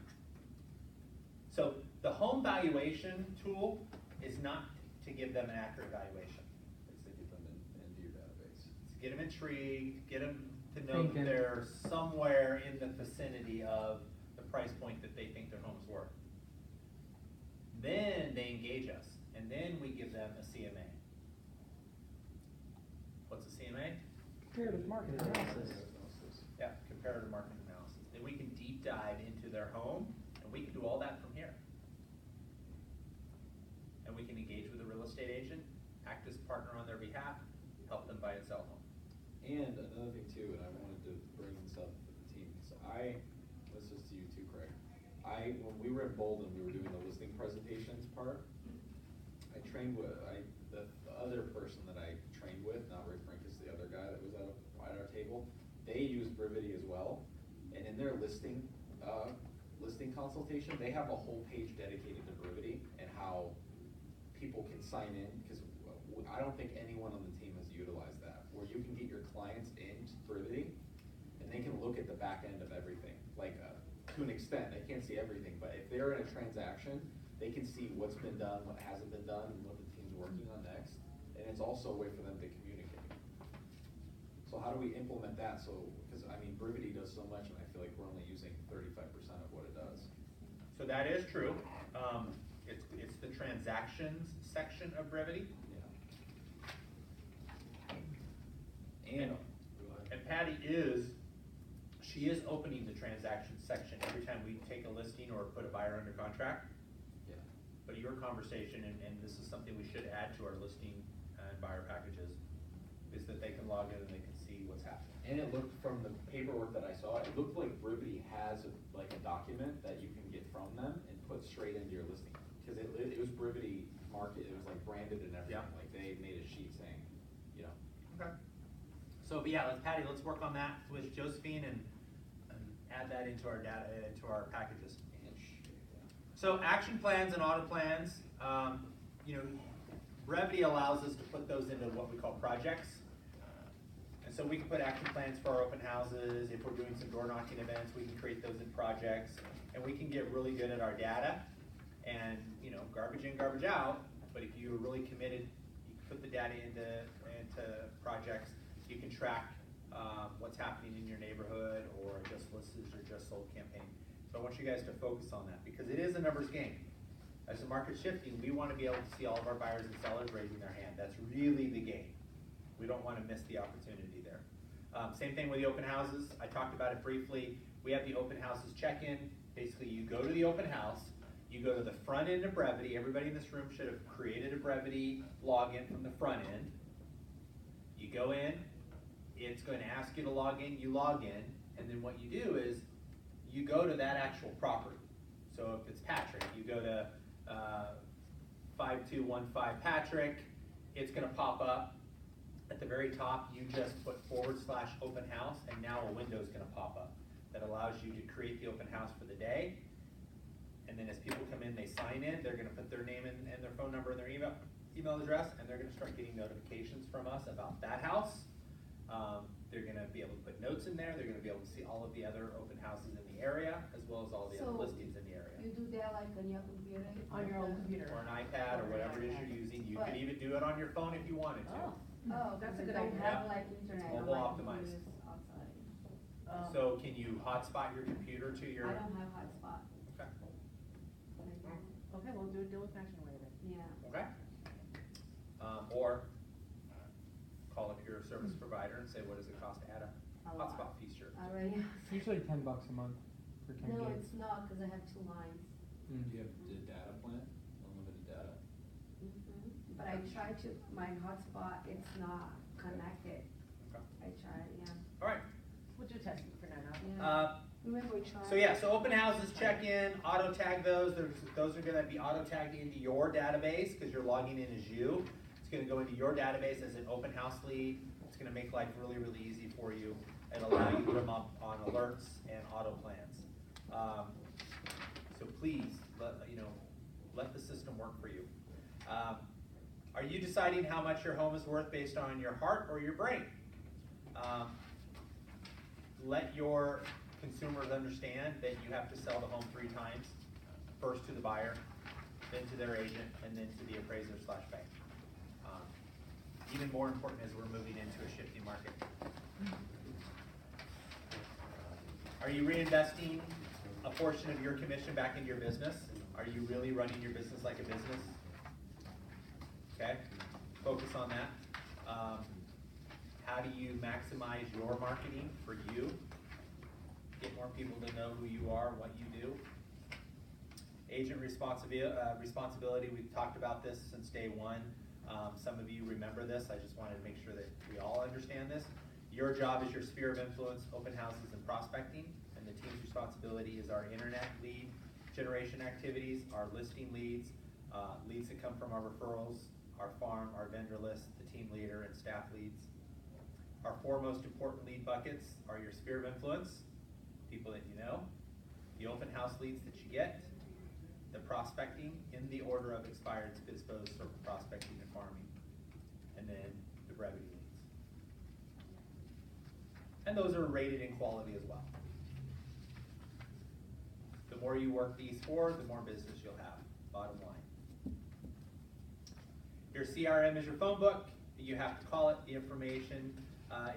So the home valuation tool is not to give them an accurate valuation. It's to get them into your database. To get them intrigued, get them to know that Thinking. they're somewhere in the vicinity of the price point that they think their home is worth. Then they engage us, and then we give them a CMA. What's a CMA? Comparative market analysis. Yeah, comparative market analysis. Then we can deep dive into their home, and we can do all that from here. And we can engage with a real estate agent, act as And another thing too, and I wanted to bring this up for the team, so this is to you too, Craig. When we were in Bolden, we were doing the listing presentations part. I trained with, the other person that I trained with, not Rick Frankus, the other guy that was at our table, they use Brivity as well. And in their listing consultation, they have a whole page dedicated to Brivity and how people can sign in, because I don't think anyone on the team has utilized that, where you can get your clients into Brivity and they can look at the back end of everything, like to an extent. They can't see everything, but if they're in a transaction, they can see what's been done, what hasn't been done, and what the team's working on next. And it's also a way for them to communicate. So how do we implement that? So, because I mean, Brivity does so much, and I feel like we're only using 35% of what it does. So that is true. It's the transactions section of Brevity. Yeah. And Patty she is opening the transactions section every time we take a listing or put a buyer under contract. Yeah. But your conversation, and this is something we should add to our listing and buyer packages, is that they can log in and they can see what's happening. And it looked, from the paperwork that I saw, it looked like Brivity has like a document that you can get from them and put straight into your listing. Because it was Brivity market, it was like branded and everything. Yeah. Like they made a sheet saying, you know. Okay. So, but yeah, Patty, let's work on that with Josephine and add that into our data, into our packages. So action plans and auto plans, Brevity allows us to put those into what we call projects. And so we can put action plans for our open houses. If we're doing some door knocking events, we can create those in projects. And we can get really good at our data and, garbage in, garbage out. But if you're really committed, you can put the data into projects. You can track what's happening in your neighborhood, or just listed or just sold campaign. So I want you guys to focus on that, because it is a numbers game. As the market's shifting, we want to be able to see all of our buyers and sellers raising their hand. That's really the game. We don't want to miss the opportunity there. Same thing with the open houses. I talked about it briefly. We have the open houses check-in. Basically, you go to the open house, you go to the front end of Brevity. Everybody in this room should have created a Brevity login from the front end. You go in, it's going to ask you to log in, you log in, and then what you do is you go to that actual property. So if it's Patrick, you go to 5215 Patrick, it's going to pop up. At the very top, you just put /open house, and now a window is going to pop up that allows you to create the open house for the day. And then as people come in, they sign in, they're going to put their name and their phone number and their email address, and they're going to start getting notifications from us about that house. They're going to be able to put notes in there. They're going to be able to see all of the other open houses in the area, as well as all the other So, listings in the area. You do that like on your computer? On your own computer. Or an iPad, or whatever it is you're using. You could even do it on your phone if you wanted to. Oh, That's a because good I don't idea. have like internet. It's on mobile my optimized. computers outside. So can you hotspot your computer to your? I don't have hotspot. Okay. Okay, we'll do a deal with Action later. Yeah. Okay. Or call up your service provider and say, what does it cost to add a A lot. hotspot feature? Already. Usually $10 a month for 10 No, gigs. it's not, because I have 2 lines. Mm. Do you have the data plan, unlimited data? But I try to, my hotspot, it's not connected. Okay. I try, yeah. All right. We'll do testing for now. Yeah. Remember we tried. So yeah, so open houses, check in, auto tag those. Those are gonna be auto tagged into your database because you're logging in as you. It's gonna go into your database as an open house lead. It's gonna make life really, really easy for you and allow you to come up on alerts and auto plans. So please, let the system work for you. Are you deciding how much your home is worth based on your heart or your brain? Let your consumers understand that you have to sell the home 3 times. First to the buyer, then to their agent, and then to the appraiser/bank. Even more important as we're moving into a shifting market. Are you reinvesting a portion of your commission back into your business? Are you really running your business like a business? Okay, focus on that. How do you maximize your marketing for you? Get more people to know who you are, what you do. Agent responsibility, we've talked about this since day one. Some of you remember this. I just wanted to make sure that we all understand this. Your job is your sphere of influence, open houses and prospecting, and the team's responsibility is our internet lead generation activities, our listing leads, leads that come from our referrals, our farm, our vendor list, the team leader and staff leads. Our four most important lead buckets are your sphere of influence, people that you know, the open house leads that you get, the prospecting in the order of expired, disposed, or prospecting and farming, and then the brevity leads. And those are rated in quality as well. The more you work these four, the more business you'll have, bottom line. Your CRM is your phone book. You have to call it. The information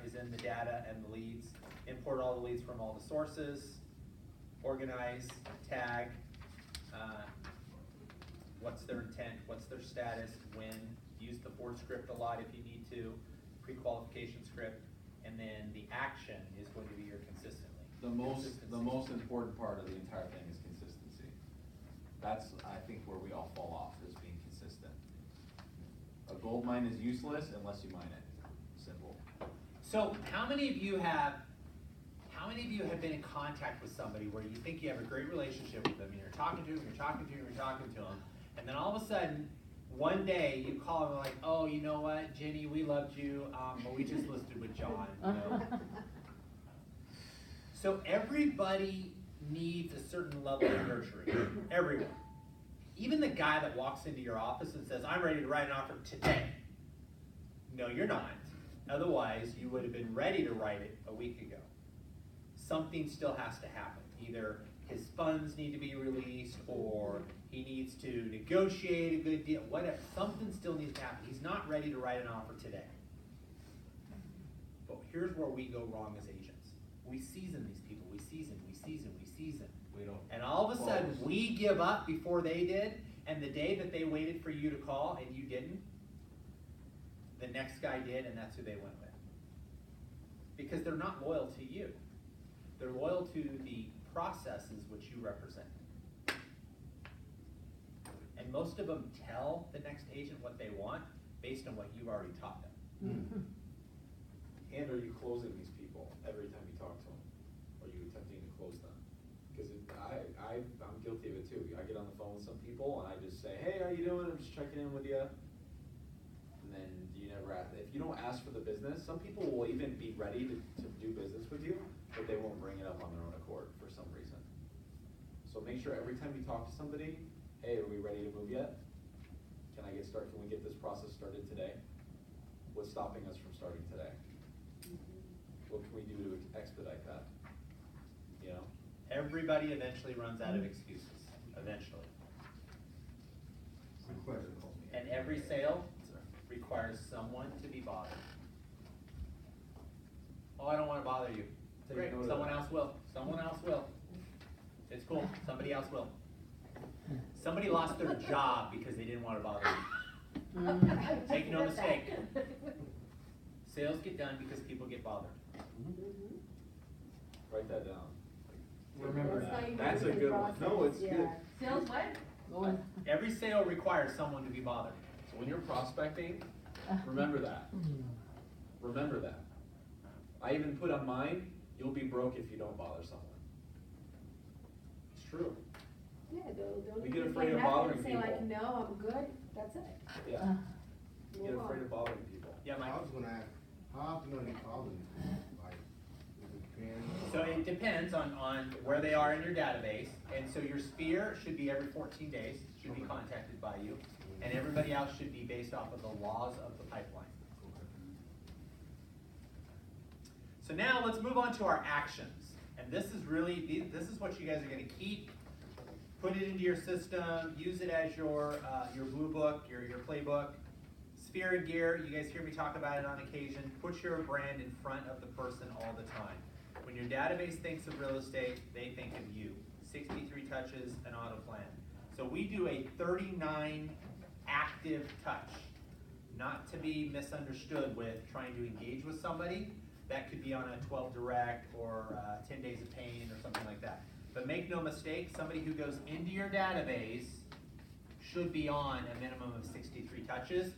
is in the data and the leads. Import all the leads from all the sources. Organize, tag, what's their intent, what's their status, when. Use the Ford script a lot if you need to, pre-qualification script, and then the action is going to be your consistently. The most important part of the entire thing is consistency. That's, I think, where we all fall off, is being consistent. A gold mine is useless unless you mine it. Simple. So how many of you have been in contact with somebody where you think you have a great relationship with them, and you're talking to them, and then all of a sudden, one day you call them like, oh, you know what, Jenny, we loved you, but we just listed with John. You know? So everybody needs a certain level of nurturing. Everyone. Even the guy that walks into your office and says, I'm ready to write an offer today. No, you're not. Otherwise, you would have been ready to write it a week ago. Something still has to happen. Either his funds need to be released, or he needs to negotiate a good deal, whatever. Something still needs to happen. He's not ready to write an offer today. But here's where we go wrong as agents. We season these people. We season. We don't. And all of a sudden, we give up before they did, and the day that they waited for you to call and you didn't, the next guy did, and that's who they went with. Because they're not loyal to you. They're loyal to the processes which you represent. And most of them tell the next agent what they want based on what you've already taught them. And are you closing these people every time you talk to them? Are you attempting to close them? Because I'm guilty of it too. I get on the phone with some people and I just say, hey, how you doing? I'm just checking in with you. And then you never ask. If you don't ask for the business, some people will even be ready to do business with you, but they won't bring it up on their own accord for some reason. So make sure every time you talk to somebody, hey, are we ready to move yet? Can we get this process started today? What's stopping us from starting today? What can we do to expedite that? You know? Everybody eventually runs out of excuses. Eventually. And every sale requires someone to be bothered. Oh, I don't want to bother you. Great, someone else will. Someone else will. It's cool, somebody else will. Somebody lost their job because they didn't want to bother you. Make no mistake. Sales get done because people get bothered. Write that down. Remember That's that. how you That's do a the good one. process, No, it's yeah. good. Sales what? Every sale requires someone to be bothered. So when you're prospecting, remember that. Remember that. I even put on mine, you'll be broke if you don't bother someone. It's true. Yeah, don't We get just afraid like of that bothering and say like, people. no, I'm good, that's it. Yeah. You get Move afraid on. of bothering people. Yeah, Mike? I was gonna ask, how often are they calling? Like, does it depend? So it depends on where they are in your database, and so your sphere should be every 14 days, should be contacted by you, and everybody else should be based off of the laws of the pipeline. So now let's move on to our actions, and this is what you guys are going to keep, put it into your system, use it as your blue book, your playbook. Sphere and gear, you guys hear me talk about it on occasion. Put your brand in front of the person all the time. When your database thinks of real estate, they think of you. 63 touches, an auto plan. So we do a 39 active touch, not to be misunderstood with trying to engage with somebody. That could be on a 12 direct or 10 days of pain or something like that. But make no mistake, somebody who goes into your database should be on a minimum of 63 touches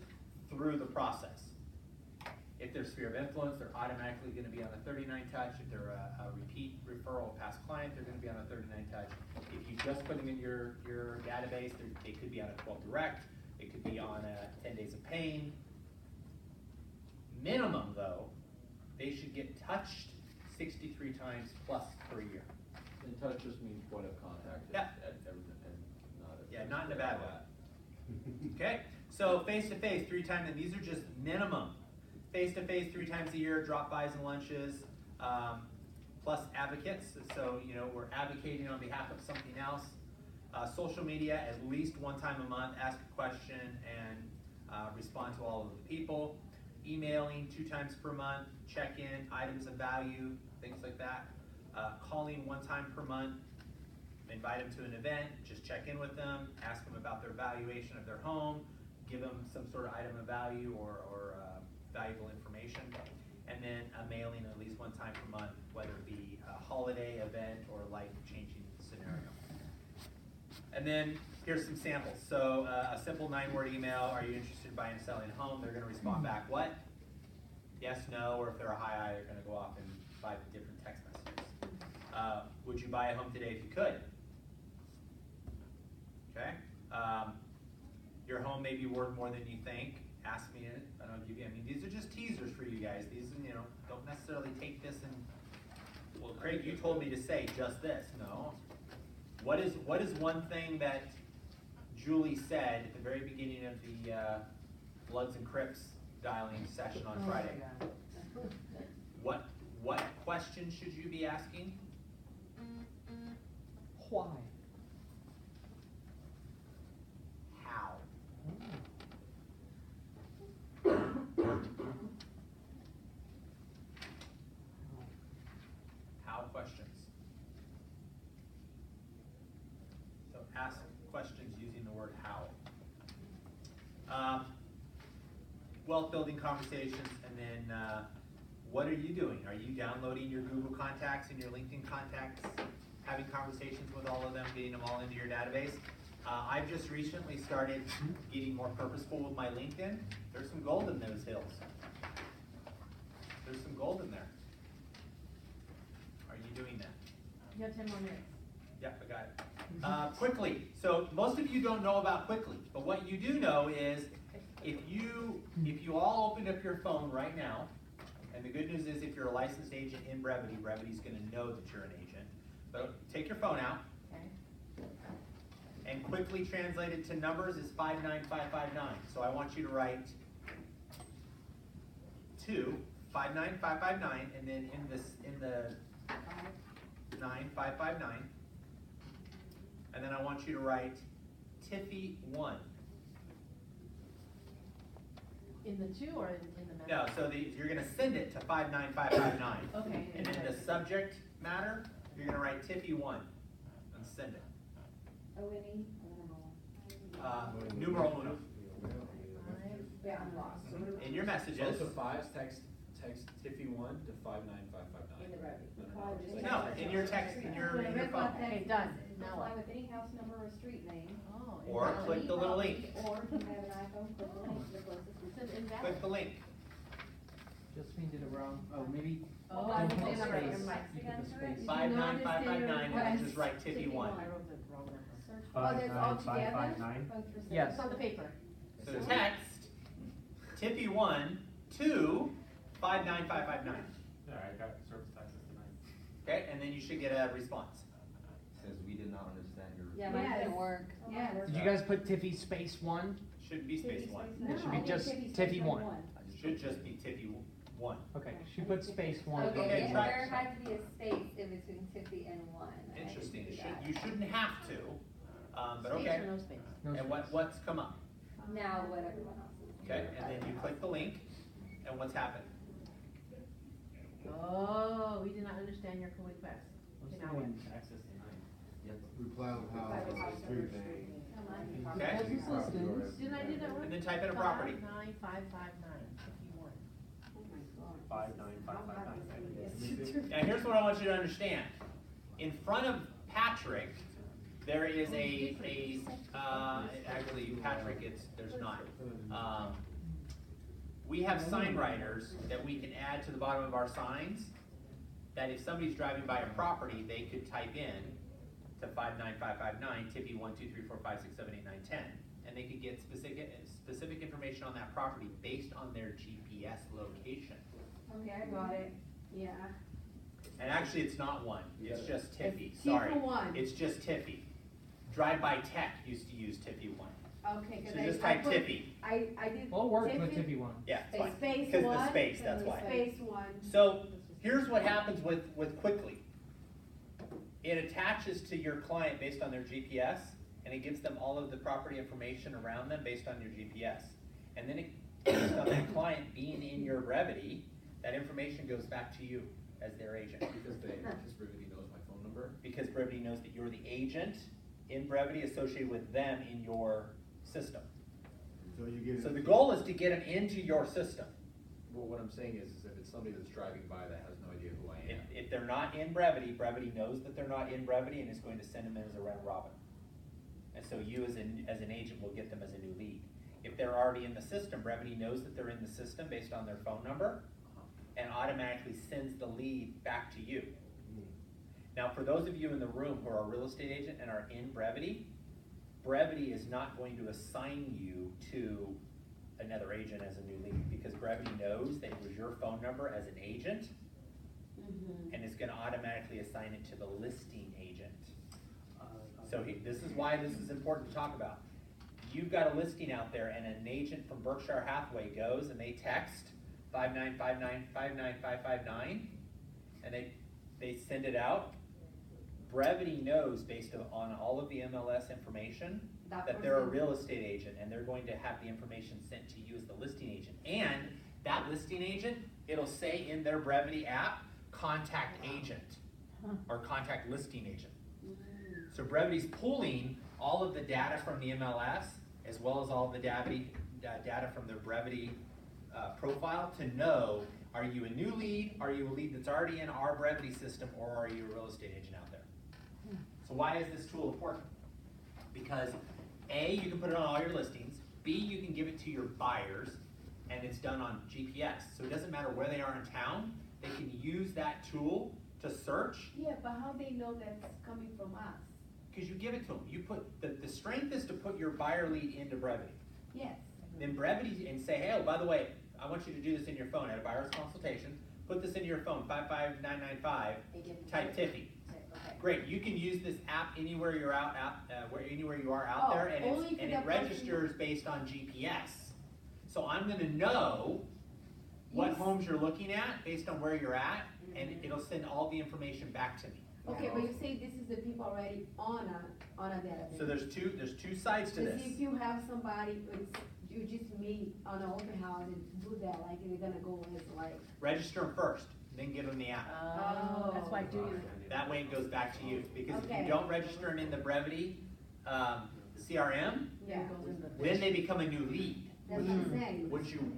through the process. If they're sphere of influence, they're automatically gonna be on a 39 touch. If they're a repeat referral past client, they're gonna be on a 39 touch. If you just put them in your database, they could be on a 12 direct, it could be on a 10 days of pain. Minimum though, they should get touched 63 times plus per year. And touch just means point of contact. Yeah. At everything, and not at. Yeah, not in a bad way. Okay, so face-to-face 3 times, and these are just minimum. Face-to-face 3 times a year, drop-bys and lunches, plus advocates. So, you know, we're advocating on behalf of something else. Social media, at least 1 time a month, ask a question and respond to all of the people. Emailing 2 times per month, check-in, items of value, things like that. Calling 1 time per month, invite them to an event, just check in with them, ask them about their valuation of their home, give them some sort of item of value or valuable information. And then a mailing at least 1 time per month, whether it be a holiday, event, or life-changing scenario. And then here's some samples. So a simple 9-word email, are you interested in buying and selling a home? They're gonna respond back, what? Yes, no, or if they're a high, they're gonna go off and 5 different text messages. Would you buy a home today if you could? Okay. Your home may be worth more than you think. Ask me it. I don't give you. I mean, these are just teasers for you guys. These, you know, don't necessarily take this and. Well, Craig, you told me to say just this. No. What is one thing that Julie said at the very beginning of the Bloods and Crips dialing session on Friday? What question should you be asking? Why? How? How questions. So ask questions using the word how. Wealth building conversations, and then what are you doing? Are you downloading your Google contacts and your LinkedIn contacts, having conversations with all of them, getting them all into your database? I've just recently started getting more purposeful with my LinkedIn. There's some gold in those hills. There's some gold in there. Are you doing that? You have 10 more minutes. Yep, I got it. Quickly. So most of you don't know about Quickly, but what you do know is if you all opened up your phone right now, and the good news is if you're a licensed agent in Brevity, Brevity's going to know that you're an agent. But take your phone out. Okay. And quickly translated to numbers is 59559. So I want you to write 59559, and then in the 9559, and then I want you to write Tiffy 1. In the 2 or in the No, message? so you're going to send it to 59559. Okay. And in the subject matter, you're going to write Tiffy 1 and send it. O-N-E? Numeral uno. Yeah, I'm lost. So what do we- In your messages. So 5s, text Tiffy 1 to 59559. In the Brevity. No, in your text, in your phone. Okay, done. Now Apply what? with any house number or street name. Oh. Or invalid. click the little link. Or if you have an iPhone, click the link to the closest. It says invalid. Click the link. Josephine did it wrong. Oh, maybe. Oh, don't I put did it right. space. Never mind. You put the space. 59559, and then just write Tiffy 1. I wrote the wrong number. Oh, that's all together? 59559. Both for sale? Yes. It's on the paper. So text Tiffy 1 to 59559. Yeah, I got service taxes tonight. Okay, and then you should get a response. Says we did not understand your. Yeah, mine Yes. didn't work. Yeah. Did you guys put Tiffy space 1? Shouldn't be space 1. It should be just Tiffy 1. Should just be Tiffy 1. Okay, she put space 1. Okay, Okay, and try- there has to be a space in between Tiffy and 1. I didn't Interesting. see It that. you shouldn't have to, but Space okay. or no space? No And space. what's come up? Now what everyone else is. Okay, and then you click the link, and what's happened? Oh, we did not understand your request. Okay, now what? Access tonight. Reply with how, street name. Okay. As assistants, didn't I do that one? And then type in a property. 59559, if you want. 59559. Now here's what I want you to understand. In front of Patrick, there is actually Patrick, there's not. We have sign writers that we can add to the bottom of our signs, that if somebody's driving by a property, they could type in to 59559, Tiffy 1, 2, 3, 4, 5, 6, 7, 8, 9, 10. And they could get specific information on that property based on their GPS location. Okay, I got it, yeah. And actually, it's not one, it's just Tiffy, It's sorry. Tiffy 1. It's just Tiffy. Drive By Tech used to use Tiffy 1. Okay, So cause just I type put, Tiffy. I did. Well, it worked with Tiffy one. Yeah, it's fine. Space Because one. the space, that's why. Space one. So here's what happens with Quickly. It attaches to your client based on their GPS, and it gives them all of the property information around them based on your GPS. And then based on that client being in your Brevity, that information goes back to you as their agent. Because Brevity knows my phone number. Because Brevity knows that you're the agent in Brevity associated with them in your system. So you get it. So the goal is to get them into your system. Well, what I'm saying is if it's somebody that's driving by that has no idea who I am. If they're not in Brevity, Brevity knows that they're not in Brevity and is going to send them in as a round robin. And so you as an agent will get them as a new lead. If they're already in the system, Brevity knows that they're in the system based on their phone number and automatically sends the lead back to you. Now, for those of you in the room who are a real estate agent and are in Brevity, Brevity is not going to assign you to another agent as a new lead because Brevity knows that it was your phone number as an agent and it's gonna automatically assign it to the listing agent. So this is why this is important to talk about. You've got a listing out there and an agent from Berkshire Hathaway goes and they text 595959559 and they send it out. Brevity knows based on all of the MLS information that they're a real estate agent and they're going to have the information sent to you as the listing agent. And that listing agent, it'll say in their Brevity app, contact agent or contact listing agent. So Brevity's pulling all of the data from the MLS as well as all of the data from their Brevity profile to know, are you a new lead, are you a lead that's already in our Brevity system, or are you a real estate agent out there? So why is this tool important? Because A, you can put it on all your listings, B, you can give it to your buyers, and it's done on GPS. So it doesn't matter where they are in town, they can use that tool to search. Yeah, but how they know that's coming from us? Because you give it to them. You put, the strength is to put your buyer lead into Brevity. Yes. Then Brevity, and say, hey, oh, by the way, I want you to do this in your phone at a buyer's consultation. Put this into your phone, 55995, type Tiffy. Okay. Great, you can use this app anywhere you're out, anywhere you are out Oh, there, and only it for the registers based on GPS. So I'm gonna know what Yes. homes you're looking at based on where you're at, and it'll send all the information back to me. Okay, but you say this is the people already on a database. So there's two sides to Because this. if you have somebody, you just meet on an open house and do that, like they're gonna go as like. Register them first, then give them the app. Oh, that's why I do use That way it goes back to you, because if Okay. you don't register them in the Brevity CRM, Yeah, then they become a new lead. that's what I'm saying. Would you,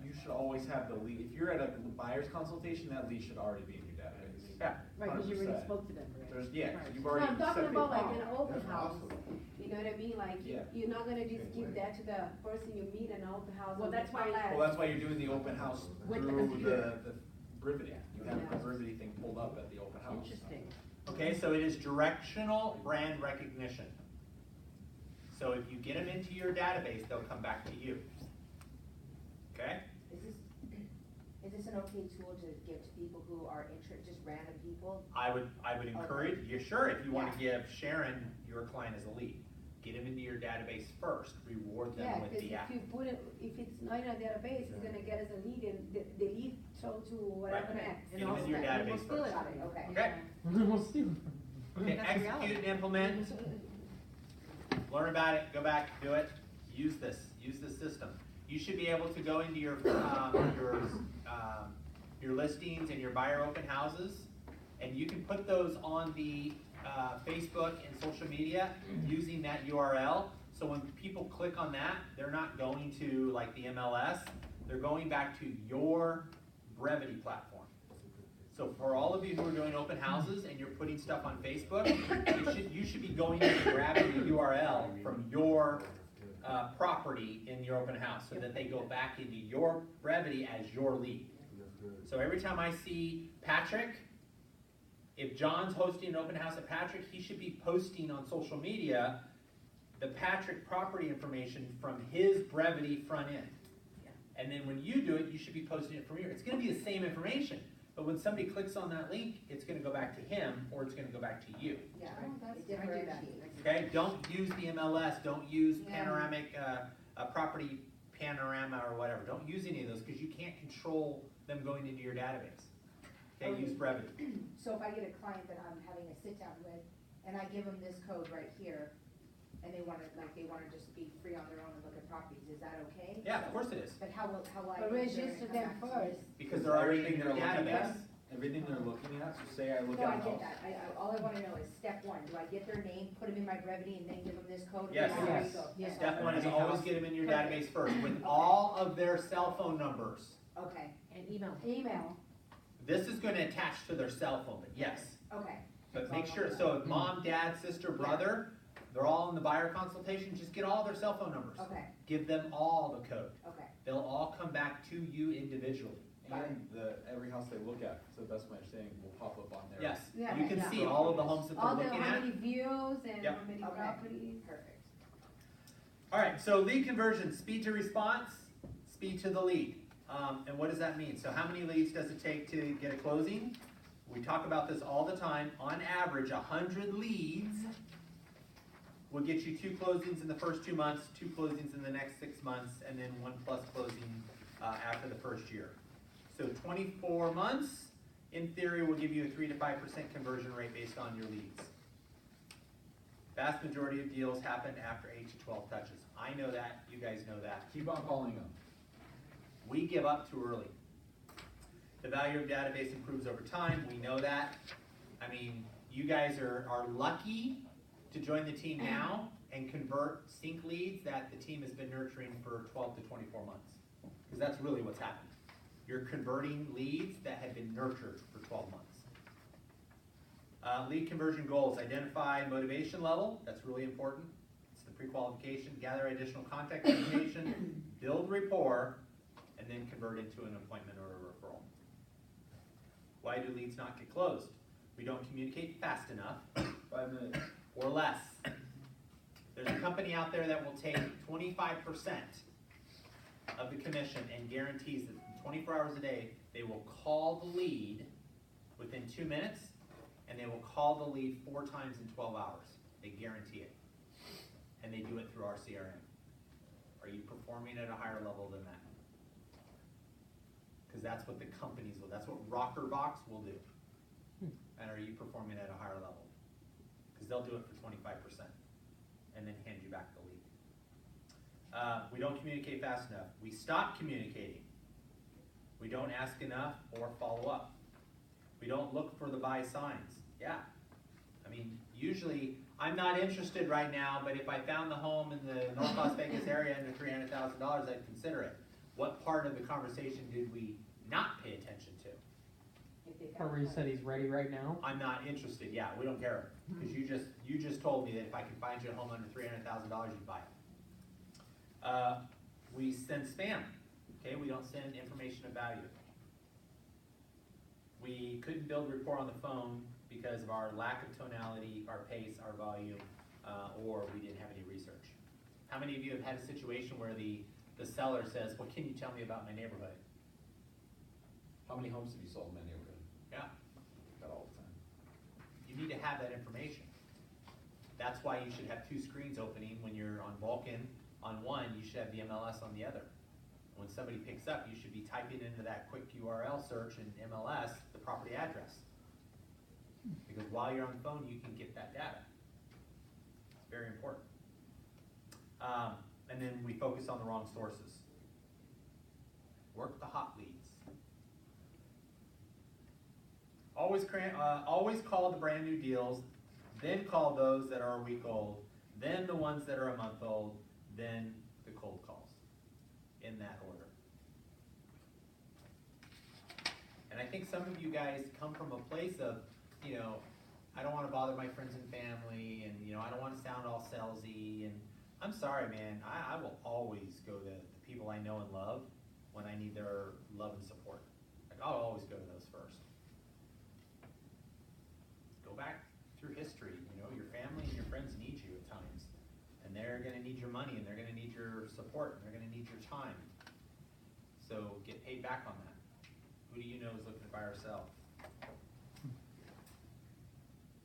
you should always have the lead, if you're at a buyer's consultation, that lead should already be in your database. Yeah. Right, because you already 100%. spoke to them, right? Yeah, Right. you've No, already I'm talking set the about like call. an open That's house, awesome. you know what I mean, like, Yeah. you're not gonna just give that to the person you meet in an open house. Well, on that's the why- flat. Well, that's why you're doing the open house With the through computer. the Brevity. You have the Yeah. Brevity thing pulled up at the open house. Interesting. Okay, so it is directional brand recognition. So if you get them into your database, they'll come back to you. Okay? Is this an okay tool to give to people who are just random people? I would encourage, you sure, if you wanna give Sharon your client as a lead, get them into your database first, reward Yeah, them with cause the app. if you put it, if it's not in a database, it's gonna get us a lead and the lead throw to whatever Right. next. Get them into your And we'll database steal it first. out of it, okay. Okay? We'll steal. Okay, That's execute reality. and implement. Learn about it, go back, do it, use this system. You should be able to go into your listings and your buyer open houses, and you can put those on the Facebook and social media using that URL. So when people click on that, they're not going to like the MLS, they're going back to your Brevity platform. So for all of you who are doing open houses and you're putting stuff on Facebook, you should be going to grabbing the URL from your property in your open house, so that they go back into your brevity as your lead. That's good. So every time I see Patrick, if John's hosting an open house at Patrick, he should be posting on social media the Patrick property information from his brevity front end. And then when you do it, you should be posting it from here. It's gonna be the same information, but when somebody clicks on that link, it's gonna go back to him, or it's gonna go back to you. Yeah, that's- it I do that. differentiates. Okay, don't use the MLS, don't use Yeah. panoramic, property panorama or whatever. Don't use any of those, because you can't control them going into your database. Okay, use brevity. So if I get a client that I'm having a sit down with, and I give them this code right here, and they wanna just be free on their own and look at properties, is that okay? Yeah, of course it is, But how will I? But know they're register gonna them come back to me? first. because they're already in your Everything they're looking database. at- Everything they're looking at, so say I look No, at a I house. get that, all I wanna know is step one, do I get their name, put them in my brevity, and then give them this code? Yes. And there you Yes. go. Yes. Step one is Every always house. get them in your Perfect. database first, with all of their cell phone numbers. Okay, And email. Email. This is gonna attach to their cell phone, but yes. okay. But make sure, so if mom, dad, sister, brother, they're all in the buyer consultation, just get all their cell phone numbers. Okay, Give them all the code. okay, They'll all come back to you individually. And every house they look at, to the best of my understanding, will pop up on there. Yes, Yeah. you can Yeah. see all of the homes that All they're the, looking how at. many views and Yep. how many Okay. properties. perfect. All right, so lead conversion, speed to response, speed to the lead. And what does that mean? So how many leads does it take to get a closing? We talk about this all the time. On average, 100 leads will get you 2 closings in the first 2 months, 2 closings in the next 6 months, and then 1+ closing after the first year. So 24 months, in theory, will give you a 3 to 5% conversion rate based on your leads. Vast majority of deals happen after 8 to 12 touches. I know that, you guys know that. Keep on calling them. We give up too early. The value of database improves over time, we know that. I mean, you guys are lucky to join the team now and convert sync leads that the team has been nurturing for 12 to 24 months. Because that's really what's happened. You're converting leads that have been nurtured for 12 months. Lead conversion goals, identify motivation level, that's really important. It's the pre-qualification, gather additional contact information, build rapport, and then convert into an appointment or a referral. Why do leads not get closed? We don't communicate fast enough 5 minutes. or less. There's a company out there that will take 25% of the commission and guarantees that in 24 hours a day, they will call the lead within 2 minutes, and they will call the lead 4 times in 12 hours. They guarantee it. And they do it through our CRM. Are you performing at a higher level than that? Because that's what the companies will, that's what Rockerbox will do. And are you performing at a higher level? Because they'll do it for 25% and then hand you back the lead. We don't communicate fast enough. We stop communicating. We don't ask enough or follow up. We don't look for the buy signs. Yeah. I mean, usually, I'm not interested right now, but if I found the home in the North Las Vegas area under $300,000, I'd consider it. What part of the conversation did we not pay attention to? If they Or found where you one. said he's ready right now. I'm not interested, yeah, we don't care, because you just told me that if I can find you a home under $300,000, you'd buy it. We send spam, okay, we don't send information of value. We couldn't build rapport on the phone because of our lack of tonality, our pace, our volume, or we didn't have any research. How many of you have had a situation where the seller says, what can you tell me about my neighborhood? How many homes have you sold in my neighborhood? Yeah. That all the time. You need to have that information. That's why you should have 2 screens opening when you're on Vulcan. On one, you should have the MLS on the other. When somebody picks up, you should be typing into that quick URL search in MLS the property address. Because while you're on the phone, you can get that data. It's very important. And then we focus on the wrong sources. Work the hot leads. Always call the brand new deals, then call those that are a week old, then the ones that are a month old, then the cold calls, in that order. And I think some of you guys come from a place of, you know, I don't want to bother my friends and family, and, you know, I don't want to sound all salesy, and I'm sorry, man, I will always go to the people I know and love when I need their love and support. Like, I'll always go to those first. Go back through history, your family and your friends need you at times. And they're gonna need your money, and they're gonna need your support, and they're gonna need your time. So get paid back on that. Who do you know is looking to buy or sell?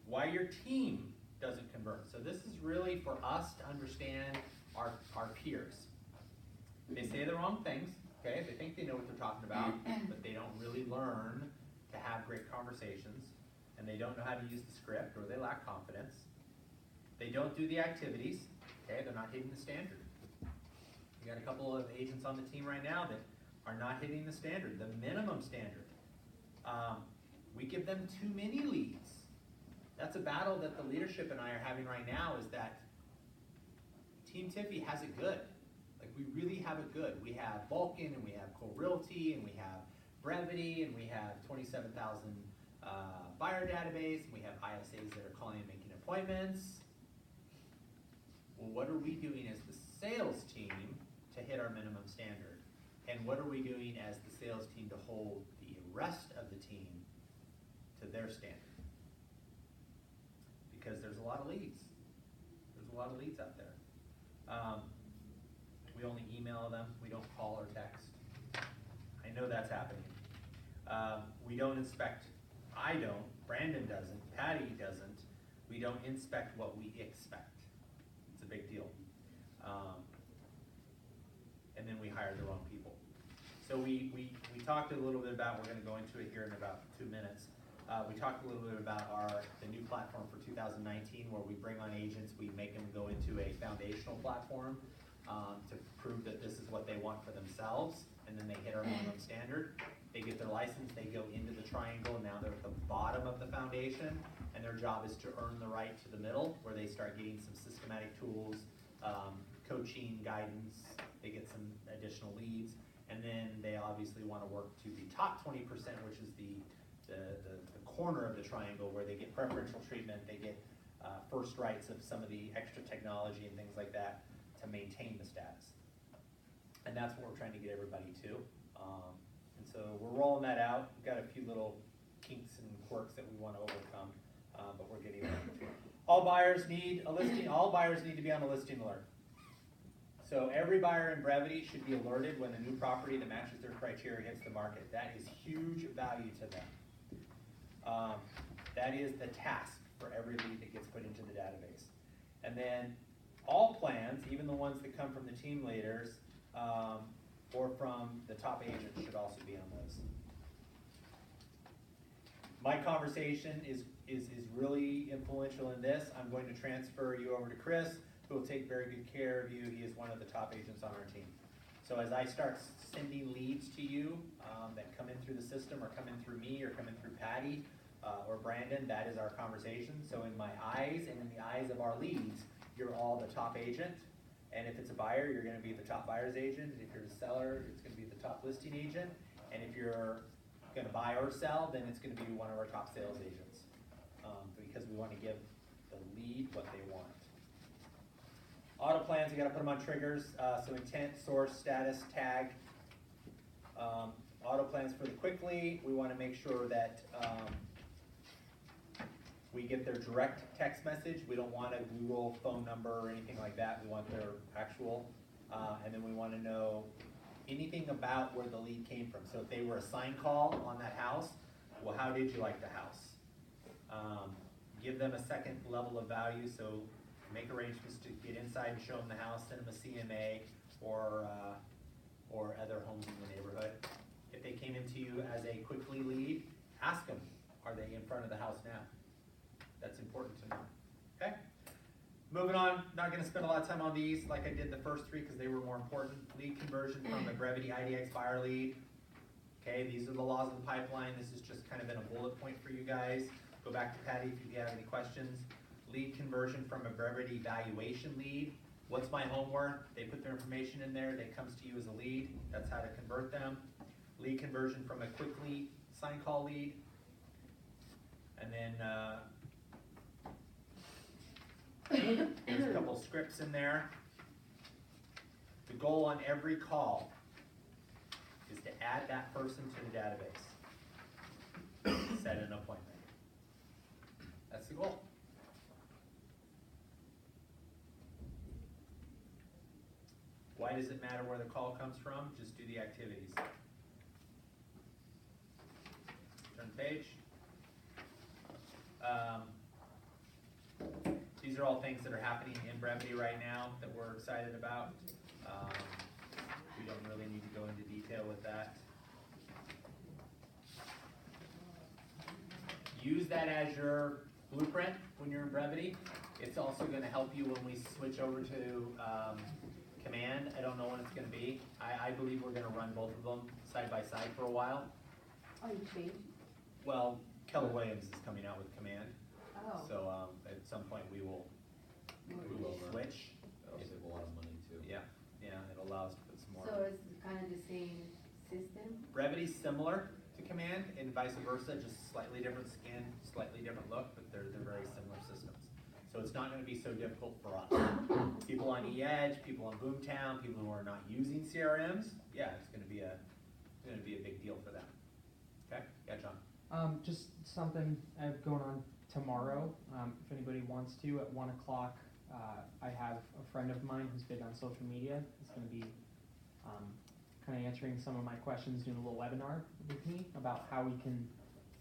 Why your team doesn't convert. So this is really for us to understand our peers. They say the wrong things, okay? They think they know what they're talking about, but they don't really learn to have great conversations, and they don't know how to use the script, or they lack confidence. They don't do the activities, okay? They're not hitting the standard. We got a couple of agents on the team right now that are not hitting the standard, the minimum standard. We give them too many leads. That's a battle that the leadership and I are having right now, is that Team Tiffy has it good. Like, we really have it good. We have Vulcan, and we have Cole Realty, and we have Brevity, and we have 27,000 buyer database, and we have ISAs that are calling and making appointments. Well, what are we doing as the sales team to hit our minimum standard? And what are we doing as the sales team to hold the rest of the team to their standard? Because there's a lot of leads. There's a lot of leads out there. We only email them. We don't call or text. I know that's happening. We don't inspect. I don't. Brandon doesn't. Patty doesn't. We don't inspect what we expect. It's a big deal. And then we hire the wrong people. So we talked a little bit about, we're going to go into it here in about 2 minutes. We talked a little bit about the new platform for 2019, where we bring on agents, we make them go into a foundational platform to prove that this is what they want for themselves, and then they hit our minimum standard. They get their license, they go into the triangle, and now they're at the bottom of the foundation, and their job is to earn the right to the middle, where they start getting some systematic tools, coaching, guidance, they get some additional leads, and then they obviously want to work to the top 20%, which is the corner of the triangle, where they get preferential treatment, they get first rights of some of the extra technology and things like that to maintain the status. And that's what we're trying to get everybody to. And so we're rolling that out. We've got a few little kinks and quirks that we want to overcome, but we're getting there. All buyers need a listing. All buyers need to be on a listing alert. So every buyer in Brevity should be alerted when a new property that matches their criteria hits the market. That is huge value to them. That is the task for every lead that gets put into the database. And then all plans, even the ones that come from the team leaders or from the top agents, should also be on those. My conversation is really influential in this. I'm going to transfer you over to Chris, who will take very good care of you. He is one of the top agents on our team. So as I start sending leads to you that come in through the system, or come in through me, or come in through Patty or Brandon, that is our conversation. So in my eyes and in the eyes of our leads, you're all the top agent. And if it's a buyer, you're going to be the top buyer's agent. And if you're a seller, it's going to be the top listing agent. And if you're going to buy or sell, then it's going to be one of our top sales agents, because we want to give the lead what they want. Auto plans, you got to put them on triggers. So intent, source, status, tag. Auto plans for the quickly, we want to make sure that we get their direct text message. We don't want a Google phone number or anything like that. We want their actual, and then we want to know anything about where the lead came from. So if they were a sign call on that house, well, how did you like the house? Give them a second level of value. So make arrangements to get inside and show them the house, send them a CMA or other homes in the neighborhood. If they came into you as a quickly lead, ask them, are they in front of the house now? That's important to know, okay? Moving on, not gonna spend a lot of time on these like I did the first three, because they were more important. Lead conversion from a Brevity IDX buyer lead. Okay, these are the laws of the pipeline. This is just kind of been a bullet point for you guys. Go back to Patty if you have any questions. Lead conversion from a Brevity valuation lead. What's my home worth? They put their information in there. That comes to you as a lead. That's how to convert them. Lead conversion from a quickly sign call lead. And then there's a couple scripts in there. The goal on every call is to add that person to the database. Set an appointment. That's the goal. Why does it matter where the call comes from? Just do the activities. Turn the page. These are all things that are happening in Brevity right now that we're excited about. We don't really need to go into detail with that. Use that as your blueprint when you're in Brevity. It's also going to help you when we switch over to Command. I don't know when it's going to be. I believe we're going to run both of them side by side for a while. Oh, you changed? Well, Keller Williams is coming out with Command, Oh. so at some point we will switch. That'll save a lot of money too. Yeah, it'll allow us to put some more. So it's kind of the same system? Brevity's similar to Command and vice versa, just slightly different skin, slightly different look, but they're very similar systems. So it's not gonna be so difficult for us. People on eEdge, people on Boomtown, people who are not using CRMs, yeah, it's gonna be a big deal for them. Okay, yeah, John? Just something I have going on tomorrow. If anybody wants to, at 1 o'clock, I have a friend of mine who's big on social media. He's going to be kind of answering some of my questions, doing a little webinar with me about how we can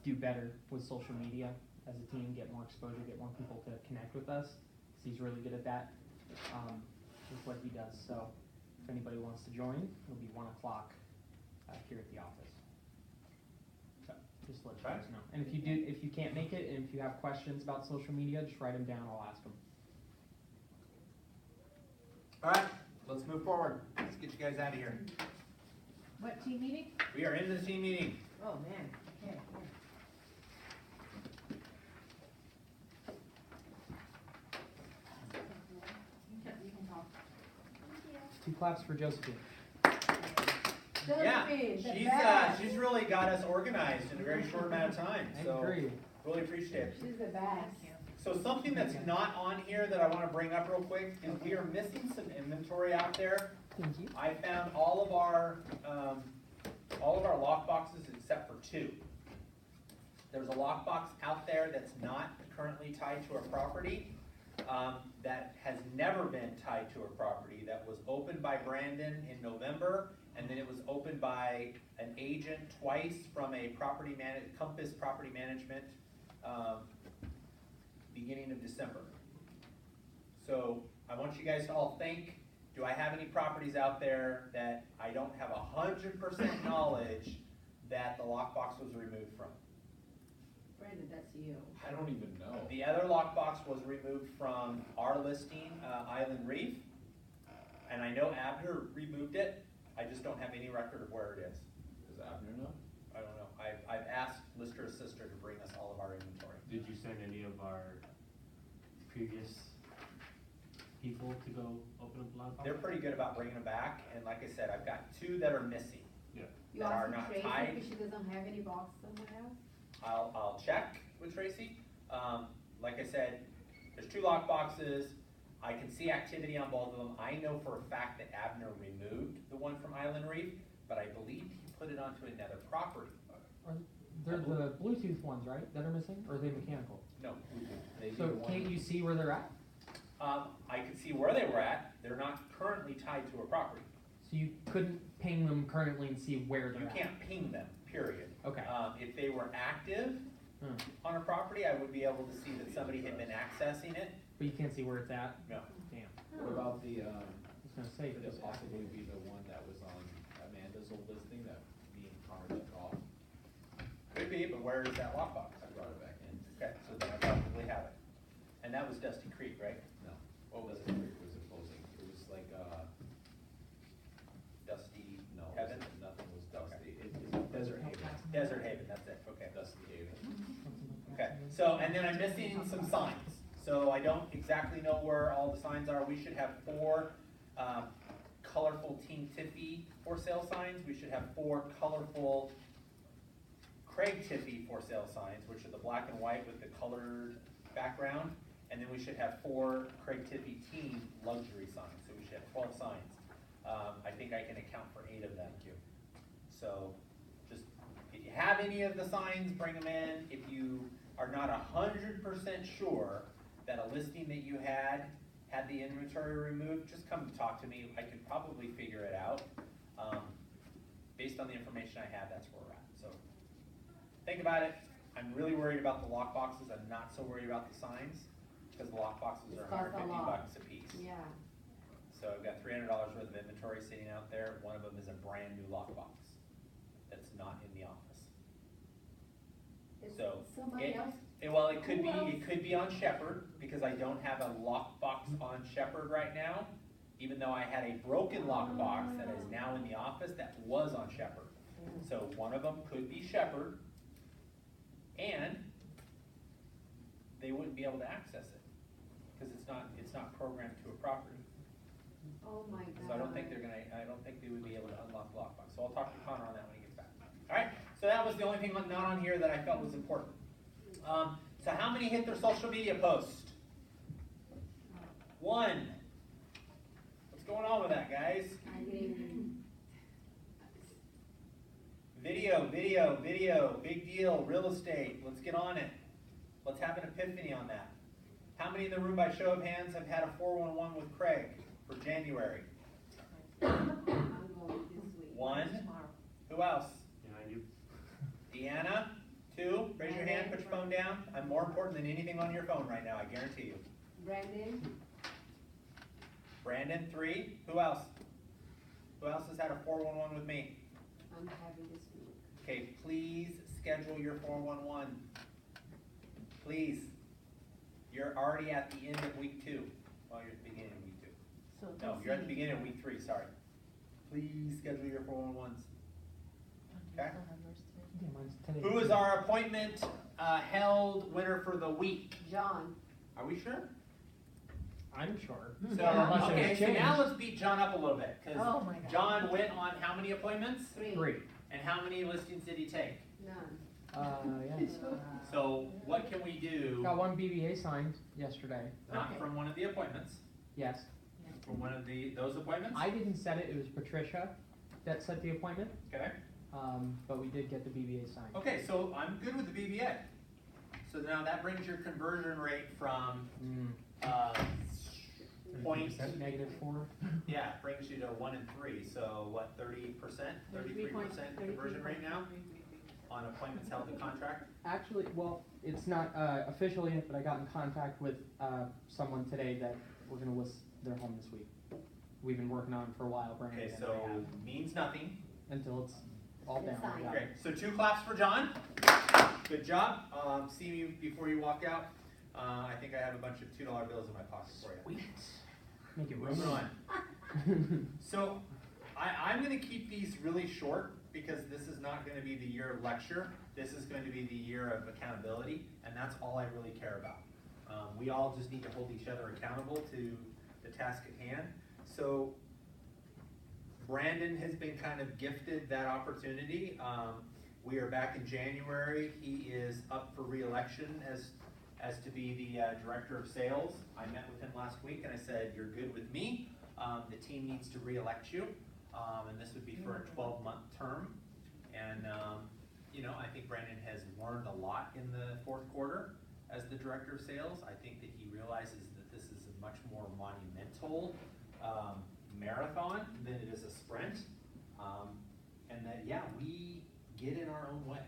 do better with social media as a team, get more exposure, get more people to connect with us. 'Cause he's really good at that with what he does. So if anybody wants to join, it'll be 1 o'clock here at the office. Just let you guys know. And if you can't make it, and if you have questions about social media, just write them down, I'll ask them. All right, let's move forward. Let's get you guys out of here. What team meeting? We are in the team meeting. Oh, man, okay. You can talk. 2 claps for Josephine. Yeah, Josephine, the best. she's really got us organized in a very short amount of time, I so agree. really appreciate it. She's the best. So something that's not on here that I wanna bring up real quick is we are missing some inventory out there. Thank you. I found all of our lock boxes except for 2. There's a lockbox out there that's not currently tied to a property, that has never been tied to a property, that was opened by Brandon in November, and then it was opened by an agent twice from a Compass Property Management, beginning of December. So I want you guys to all think, do I have any properties out there that I don't have 100% knowledge that the lockbox was removed from? Brandon, that's you. I don't even know. The other lockbox was removed from our listing, Island Reef, and I know Abner removed it. I just don't have any record of where it is. Does Abner know? I don't know. I've asked Lister's sister to bring us all of our inventory. Did you send any of our previous people to go open up the lockbox? They're pretty good about bringing them back, and like I said, I've got 2 that are missing. Yeah. You That are asked not Tracy tied. because she doesn't have any box somewhere else? I'll check with Tracy. Like I said, there's 2 lock boxes. I can see activity on both of them. I know for a fact that Abner removed the one from Island Reef, but I believe he put it onto another property. They're the Bluetooth ones, right, that are missing, or are they mechanical? No, they So do one. can't you see where they're at? I can see where they were at. They're not currently tied to a property. So you couldn't ping them currently and see where they're You at? can't ping them, period. Okay. If they were active Hmm. on a property, I would be able to see that somebody had been accessing it. But you can't see where it's at? No. Damn. What about the, I was gonna say, could it possibly be the one that was on Amanda's old listing that me and Connor took off? Could be, but where is that lockbox? I brought it back in. Okay, so then I probably have it. And that was Dusty Creek, right? No. What was it? It was opposing. It was like, Dusty no, it Heaven? wasn't- nothing was dusty. Okay. It's Desert Haven. Desert Haven, that's it, okay. Dusty Haven. Okay, so, and then I'm missing some signs. So I don't exactly know where all the signs are. We should have 4 colorful Team Tiffy for sale signs. We should have 4 colorful Craig Tiffy for sale signs, which are the black and white with the colored background. And then we should have 4 Craig Tiffy Team luxury signs. So we should have 12 signs. I think I can account for 8 of them. So, just, if you have any of the signs, bring them in. If you are not 100% sure that a listing that you had the inventory removed, just come talk to me. I could probably figure it out. Based on the information I have, that's where we're at. So, think about it. I'm really worried about the lock boxes. I'm not so worried about the signs, because the lock boxes It's are cost a $150 lot. a piece. Yeah. So I've got $300 worth of inventory sitting out there. One of them is a brand new lockbox that's not in the office. It's So, somebody else. Well, it could Who be, else? it could be on Shepherd, because I don't have a lockbox on Shepherd right now, even though I had a broken lockbox that is now in the office that was on Shepherd. So one of them could be Shepherd, and they wouldn't be able to access it, because it's not programmed to a property. Oh my God. So I don't think I don't think they would be able to unlock the lockbox. So I'll talk to Connor on that when he gets back. All right, so that was the only thing not on here that I felt was important. So how many hit their social media post? 1. What's going on with that, guys? I didn't. Video, big deal, real estate. Let's get on it. Let's have an epiphany on that. How many in the room, by show of hands, have had a 411 with Craig for January? I'm going this week. 1. Tomorrow. Who else? Behind you. Deanna? 2. Raise your hand, put your phone down. I'm more important than anything on your phone right now, I guarantee you. Brandon, Brandon? 3. Who else? Who else has had a 411 with me? I'm having this week. Okay, please schedule your 411. Please. You're already at the end of week 2. Well, you're at the beginning of week 2. So No, this you're at the is- beginning of week 3, sorry. Please schedule your 411s. Okay. Yeah, mine's today. Who is our appointment held winner for the week? John, Are we sure? I'm sure. So, Unless okay, it's so now changed. let's beat John up a little bit, Oh because my God. John went on how many appointments? 3. 3. And how many listings did he take? None. Yeah. So what can we do, Got one BBA signed yesterday. not Okay. from one of the appointments, Yes. from one of those appointments? I didn't set it, it was Patricia that set the appointment, Okay, but we did get the BBA signed. okay, so I'm good with the BBA. So now that brings your conversion rate from, point, -4. yeah, it brings you to 1 and 3, so what, 30%, 33% conversion rate now on appointments held to contract? Actually, well, it's not official yet, but I got in contact with someone today that we're gonna list their home this week. We've been working on it for a while, Brandon, Okay, and so I have, means nothing. until it's all down. Signed. we got Okay, it. so 2 claps for John. Good job. See me before you walk out. I think I have a bunch of $2 bills in my pocket for you. Sweet. Make it room. Moving on. So, I'm gonna keep these really short, because this is not gonna be the year of lecture. This is going to be the year of accountability, and that's all I really care about. We all just need to hold each other accountable to the task at hand. So, Brandon has been kind of gifted that opportunity. We are back in January. He is up for re-election as to be the director of sales. I met with him last week and I said, "You're good with me. The team needs to re-elect you, and this would be for a 12-month term." And you know, I think Brandon has learned a lot in the 4th quarter as the director of sales. I think that he realizes that this is a much more monumental marathon than it is a sprint, and that, yeah, we get in our own way.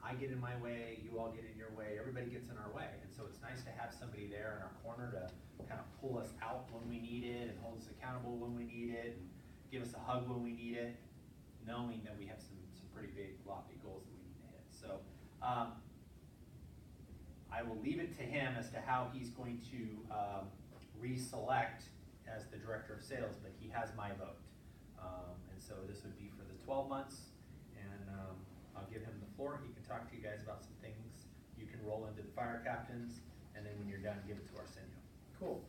I get in my way, you all get in your way, everybody gets in our way. And so it's nice to have somebody there in our corner to kind of pull us out when we need it and hold us accountable when we need it and give us a hug when we need it, knowing that we have some pretty big, lofty goals that we need to hit. So I will leave it to him as to how he's going to reselect as the director of sales, but he has my vote. And so this would be for the 12 months, and I'll give him the floor. He can talk to you guys about some things. You can roll into the fire captains, and then when you're done, give it to Arsenio. Cool.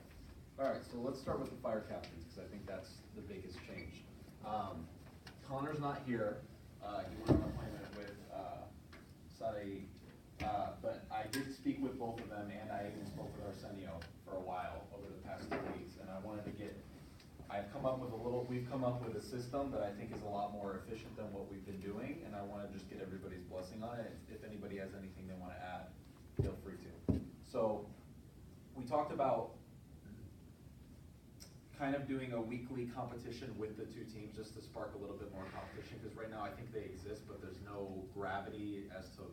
All right, so let's start with the fire captains, because I think that's the biggest change. Connor's not here. He went on an appointment with Sadi, but I did speak with both of them, and I even spoke with Arsenio for a while over the past 2 weeks, and I we've come up with a system that I think is a lot more efficient than what we've been doing, and I wanna just get everybody's blessing on it. If anybody has anything they wanna add, feel free to. So, we talked about kind of doing a weekly competition with the two teams, just to spark a little bit more competition, because right now I think they exist, but there's no gravity as to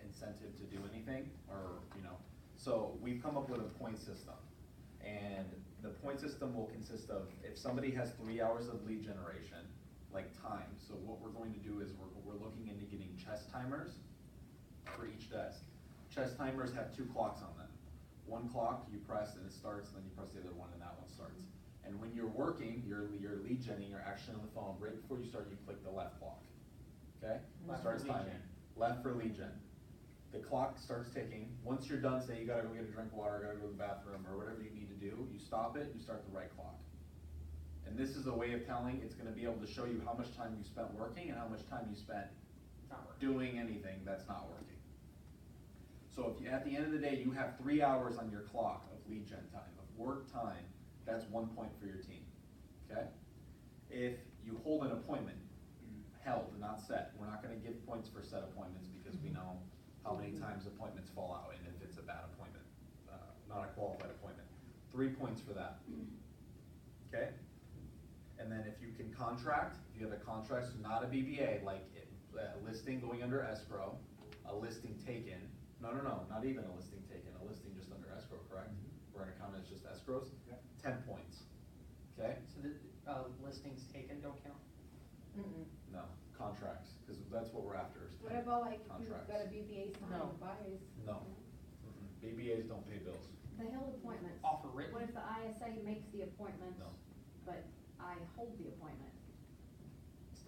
incentive to do anything, or, you know. So, we've come up with a point system, and the point system will consist of, if somebody has 3 hours of lead generation, like time, so what we're going to do is we're looking into getting chess timers for each desk. Chess timers have 2 clocks on them. 1 clock you press and it starts, and then you press the other one and that one starts. And when you're working, you're lead genning, you're actually on the phone, right before you start, you click the left clock, okay? Left Starts for lead timing. gen. Left for lead gen. The clock starts ticking. Once you're done, say you gotta go get a drink of water, gotta go to the bathroom, or whatever you need to do, you stop it, you start the right clock. And this is a way of telling, it's gonna be able to show you how much time you spent working and how much time you spent doing anything that's not working. So if you, at the end of the day, you have 3 hours on your clock of lead gen time, of work time, that's 1 point for your team, okay? If you hold an appointment, held, not set, we're not gonna give points for set appointments because we know how many times appointments fall out and if it's a bad appointment, not a qualified appointment. 3 points for that, okay? And then if you can contract, if you have a contract, so not a BBA, like a listing going under escrow, a listing taken, no, not even a listing taken, a listing just under escrow, correct? We're gonna count it as just escrows, 10 points, okay? So the, listings taken don't count? No, contracts, because that's what we're after, is What about like, if you've contracts. got a BBA sign, No. buys? No, BBAs don't pay bills. The held appointments. Offer written? What if the ISA makes the appointment, No. but I hold the appointment?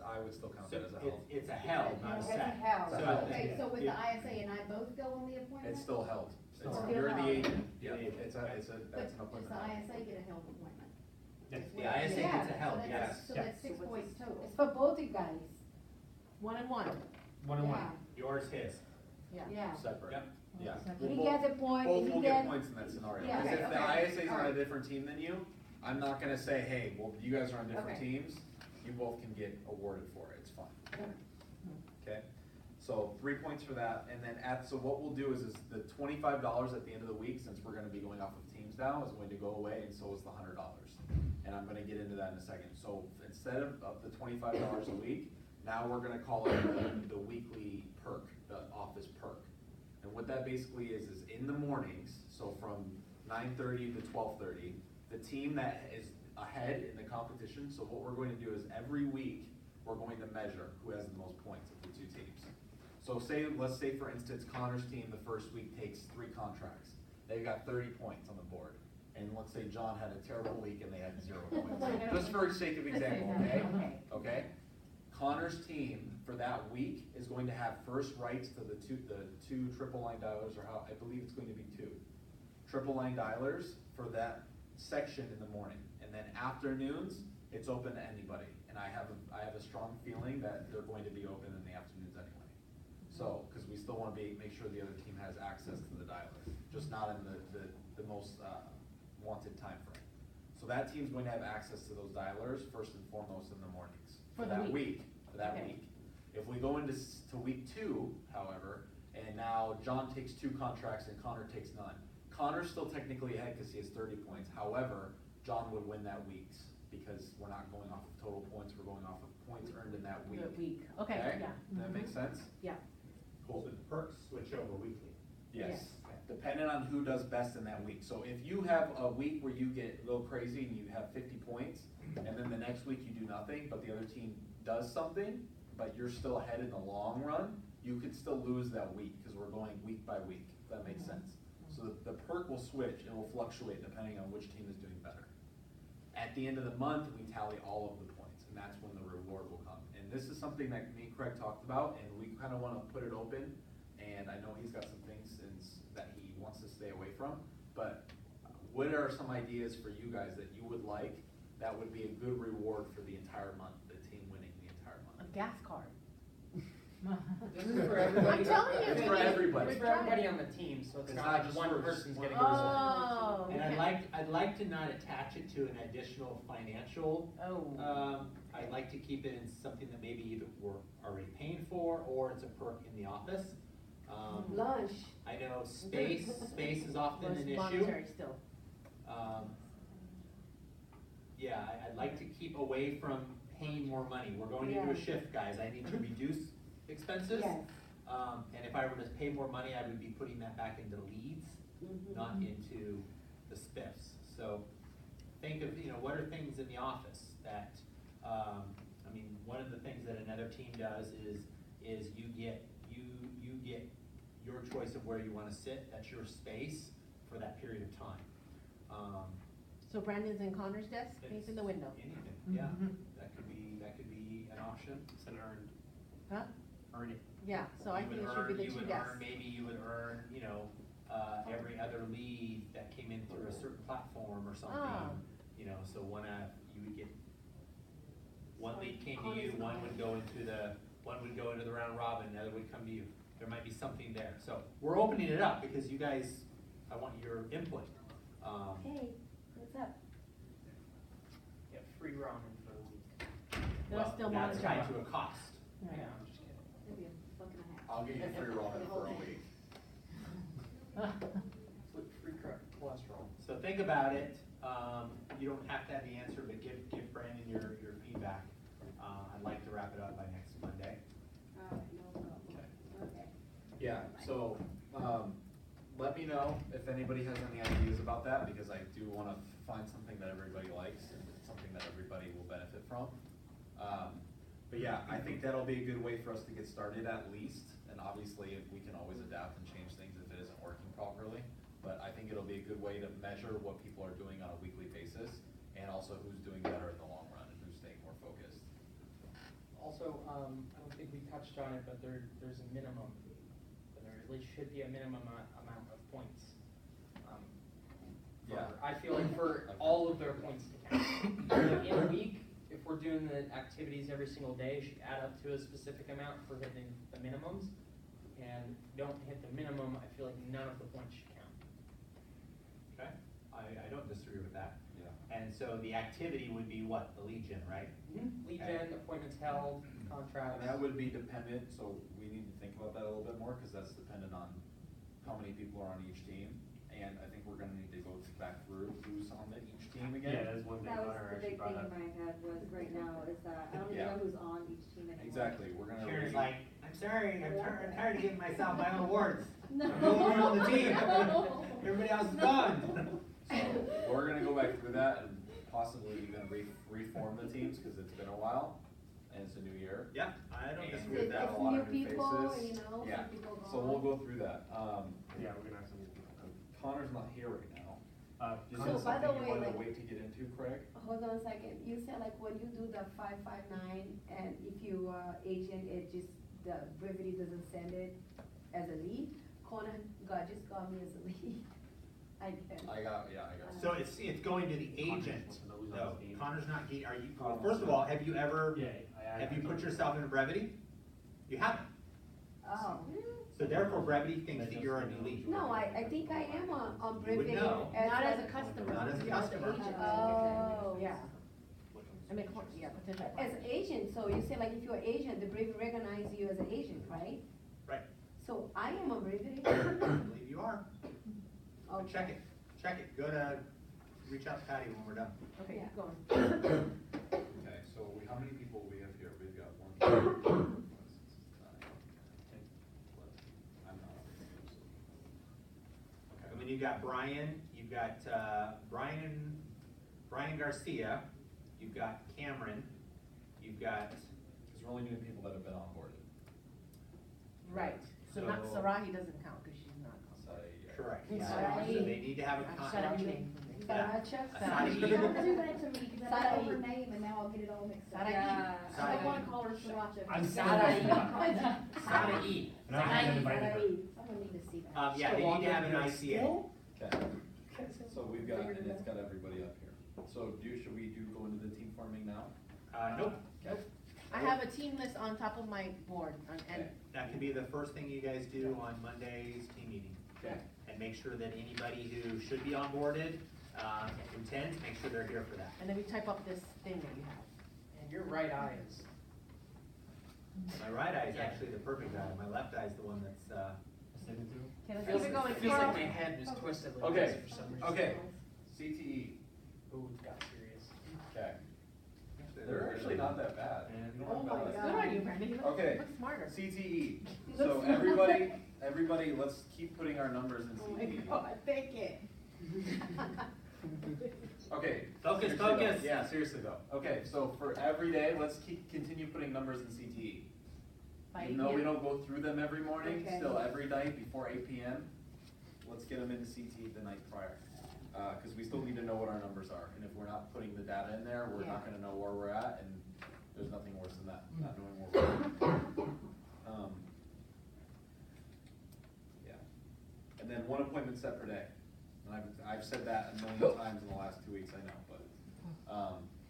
I would still count So that as a held. it's a held, not a It's set. a held. It's a held. Okay, so with the If- ISA and I both go on the appointment? It's still held. It's, Still you're the held. agent, yeah, Yeah. it's that's an But does appointment. the ISA get a held appointment? The ISA gets a held, So that's- yes. So Yeah. that's 6 So what's points this? total. It's for both you guys. 1 and 1. 1 and 1, Yeah. yours, his. Yeah. Separate, Yep. yeah. He We'll gets a point, both he will gets. get points in that scenario, Yeah, because okay, if the okay. ISA's on a Alright. different team than you, I'm not gonna say, hey, well, you guys are on different Okay. teams, you both can get awarded for it, it's fine. Okay, so 3 points for that, and then so what we'll do is the $25 at the end of the week, since we're gonna be going off of teams now, is going to go away, and so is the $100. And I'm gonna get into that in a second. So instead of the $25 a week, now we're gonna call it the weekly perk, the office perk. And what that basically is in the mornings, so from 9:30 to 12:30, the team that is ahead in the competition, so what we're going to do is every week, we're going to measure who has the most points of the two teams. So let's say for instance, Connor's team the first week takes 3 contracts. They've got 30 points on the board. And let's say John had a terrible week and they had 0 points. Just for sake of example, okay? Okay? Connor's team for that week is going to have first rights to the two triple line dialers, or how, I believe it's going to be 2. Triple line dialers for that section in the morning. And then afternoons, it's open to anybody. And I have a strong feeling that they're going to be open in the afternoons anyway. So, because we still want to make sure the other team has access to the dialer, just not in the most wanted time frame. So that team's going to have access to those dialers first and foremost in the mornings. For the that week. For that Okay. week. If we go into to week 2, however, and now John takes 2 contracts and Connor takes none. Connor's still technically ahead because he has 30 points. However, John would win that week because we're not going off of total points, we're going off of points earned in that week. The week, okay, yeah. Does that make Mhm. sense? Yeah. Cool. So the perks switch over weekly. Yes, depending on who does best in that week. So if you have a week where you get a little crazy and you have 50 points, and then the next week you do nothing, but the other team does something, but you're still ahead in the long run, you could still lose that week, because we're going week by week, if that makes sense. So the perk will switch, and will fluctuate depending on which team is doing better. At the end of the month, we tally all of the points, and that's when the reward will come. And this is something that me and Craig talked about, and we kind of want to put it open, and I know he's got some things that he wants to stay away from, but what are some ideas for you guys that you would like that would be a good reward for the entire month, the team winning the entire A month? gas card. This is for everybody. I'm telling you, It's for everybody. It's for everybody on the team, so it's It's not not like just one for- person's getting a result. Oh, And okay. I'd like to not attach it to an additional financial, Oh. I'd like to keep it in something that maybe either we're already paying for, or it's a perk in the office. Lunch. I know space is often Well, an it's issue. monetary still. Yeah, I'd like to keep away from paying more money. We're going into a Yeah. shift, guys. I need to reduce expenses. Yes. And if I were to pay more money, I would be putting that back into leads, Mhm. not into the spiffs. So think of, what are things in the office that, one of the things that another team does is you get your choice of where you wanna sit. That's your space for that period of time. So Brandon's in Connor's desk, he's in the window. Anything, yeah, that could be an option. It's an earned, Huh? earn it. Yeah, so I You think would it should be earn- the you two would desks. earn- Maybe you would earn, every other lead that came in through a certain platform or Ah. something. So you would get, one lead came to you, one would go into the round robin, another would come to you. There might be something there. So we're opening it up because you guys, I want your input. Hey, what's up? Yeah, free ramen for a week. That's still That's monetary. tied to a cost. Yeah, I'm just kidding. Maybe a buck and a half. I'll give you free ramen for a week. Free cholesterol. So think about it. You don't have to have the answer, but give Brandon your feedback. I'd like to wrap it up by next Monday. Alright, no problem. Okay. Yeah, so, let me know if anybody has any ideas about that, because I do wanna find something that everybody likes and something that everybody will benefit from. But yeah, I think that'll be a good way for us to get started at least, and obviously if we can always adapt and change things if it isn't working properly. But I think it'll be a good way to measure what people are doing on a weekly basis, and also who's doing better in the long run and who's staying more focused. Also, I don't think we touched on it, but there's a minimum, there at least should be a minimum amount of points. Yeah. I feel like for all of their points to count. Like in a week, if we're doing the activities every single day, it should add up to a specific amount for hitting the minimums. And if you don't hit the minimum, I feel like none of the points should count. Okay? I don't disagree with that. Yeah. And so the activity would be what? The lead gen, right? Lead gen, appointments held, contracts. And that would be dependent, so we need to think about that a little bit more, cause that's dependent on how many people are on each team. And I think we're gonna need to go back through who's on each team again. Yeah, that's one thing That was Connor the actually big brought thing up. in my head was right now is that I don't even Yeah. know who's on each team anymore. Exactly, we're gonna. Karen's like, I'm sorry, I'm tired of giving myself my own awards. No. I'm the only one on the team. Everybody else is gone. So, we're gonna go back through that and possibly even reform the teams, cause it's been a while, and it's a new year. Yeah, I don't And disagree with we've that. got a It's lot new of new people, faces. you know, Yeah, some people so we'll gone. go through that. Yeah, we're gonna have some new people come. Connor's not here right now. Is So, that by the something you way, wanted to like- wait to get into, Craig? Hold on a second, you said like when you do the 559 and if you agent, it just, the brevity doesn't send it as a lead? Connor, God just got me as a lead. I can. I got. So it's going to the agent. wants to know who's on No, his team. Connor's not, are you, Connor first of all, have you ever, Yeah, I. have you put yourself in brevity? You haven't. Oh, So therefore brevity thinks that you're a new lead. no, I think I am on You would brevity. know. Not as a customer. Not as a you're the customer. agent. Oh. Yeah. I mean, yeah, potential. As agent, so you say like if you're agent, the brevity recognize you as an agent, right? Right. So I am on brevity? I believe you are. Okay. Check it. Go to, reach out to Patty when we're done. Okay, Yeah. keep going. Okay, so how many people we have here? We've got 1, 2, 3, 4, 5, 6, 7, 8, 9. I'm not on the team, so. And then you've got Brian, you've got, Brian Garcia, you've got Cameron, you've got, Because we're only doing people that have been onboarded. Right, so not, So- Sarahi doesn't count, cause she's not. correct. Yeah. So they need to have a I said her contract. name. Saracha? Sarahi. Don't do that to me, because I know Sarai. her name and now I'll get it all mixed up. Sarai. Yeah. I Sarai. don't wanna call her Sriracha. I'm Sarai. Sarai. And I haven't invited her. Someone need to see that. Yeah, they need to have an ICA. Okay, so we've got, and it's got everybody up here. So should we go into the team forming now? Nope. Okay. I have a team list on top of my board, and That can be the first thing you guys do on Monday's team meeting. Okay. And make sure that anybody who should be onboarded, intends, make sure they're here for that. and then we type up this thing that you have. And your right eye is. My right eye is actually the perfect eye, my left eye is the one that's, Second through? Okay, let's keep it going. Feels Carl. like my head was twisted like Okay, this for some reason. okay, CTE, Ooh, it got serious. okay. They're actually not that bad. And- Oh my God. Good on you, Brandon, you look, Okay. look smarter. CTE, so everybody, let's keep putting our numbers in Oh my CTE. God, thank it. Okay. Focus, seriously though. focus. Yeah, seriously though. Okay, so for every day, let's continue putting numbers in CTE. By Even though we 8 don't go through them every morning, Okay. still every night before 8 PM, let's get them into CTE the night prior. Cause we still need to know what our numbers are, and if we're not putting the data in there, we're not Yeah. gonna know where we're at, and there's nothing worse than that, not knowing where we're at. Yeah. And then one appointment set per day. And I've said that a million times in the last 2 weeks, I know, but,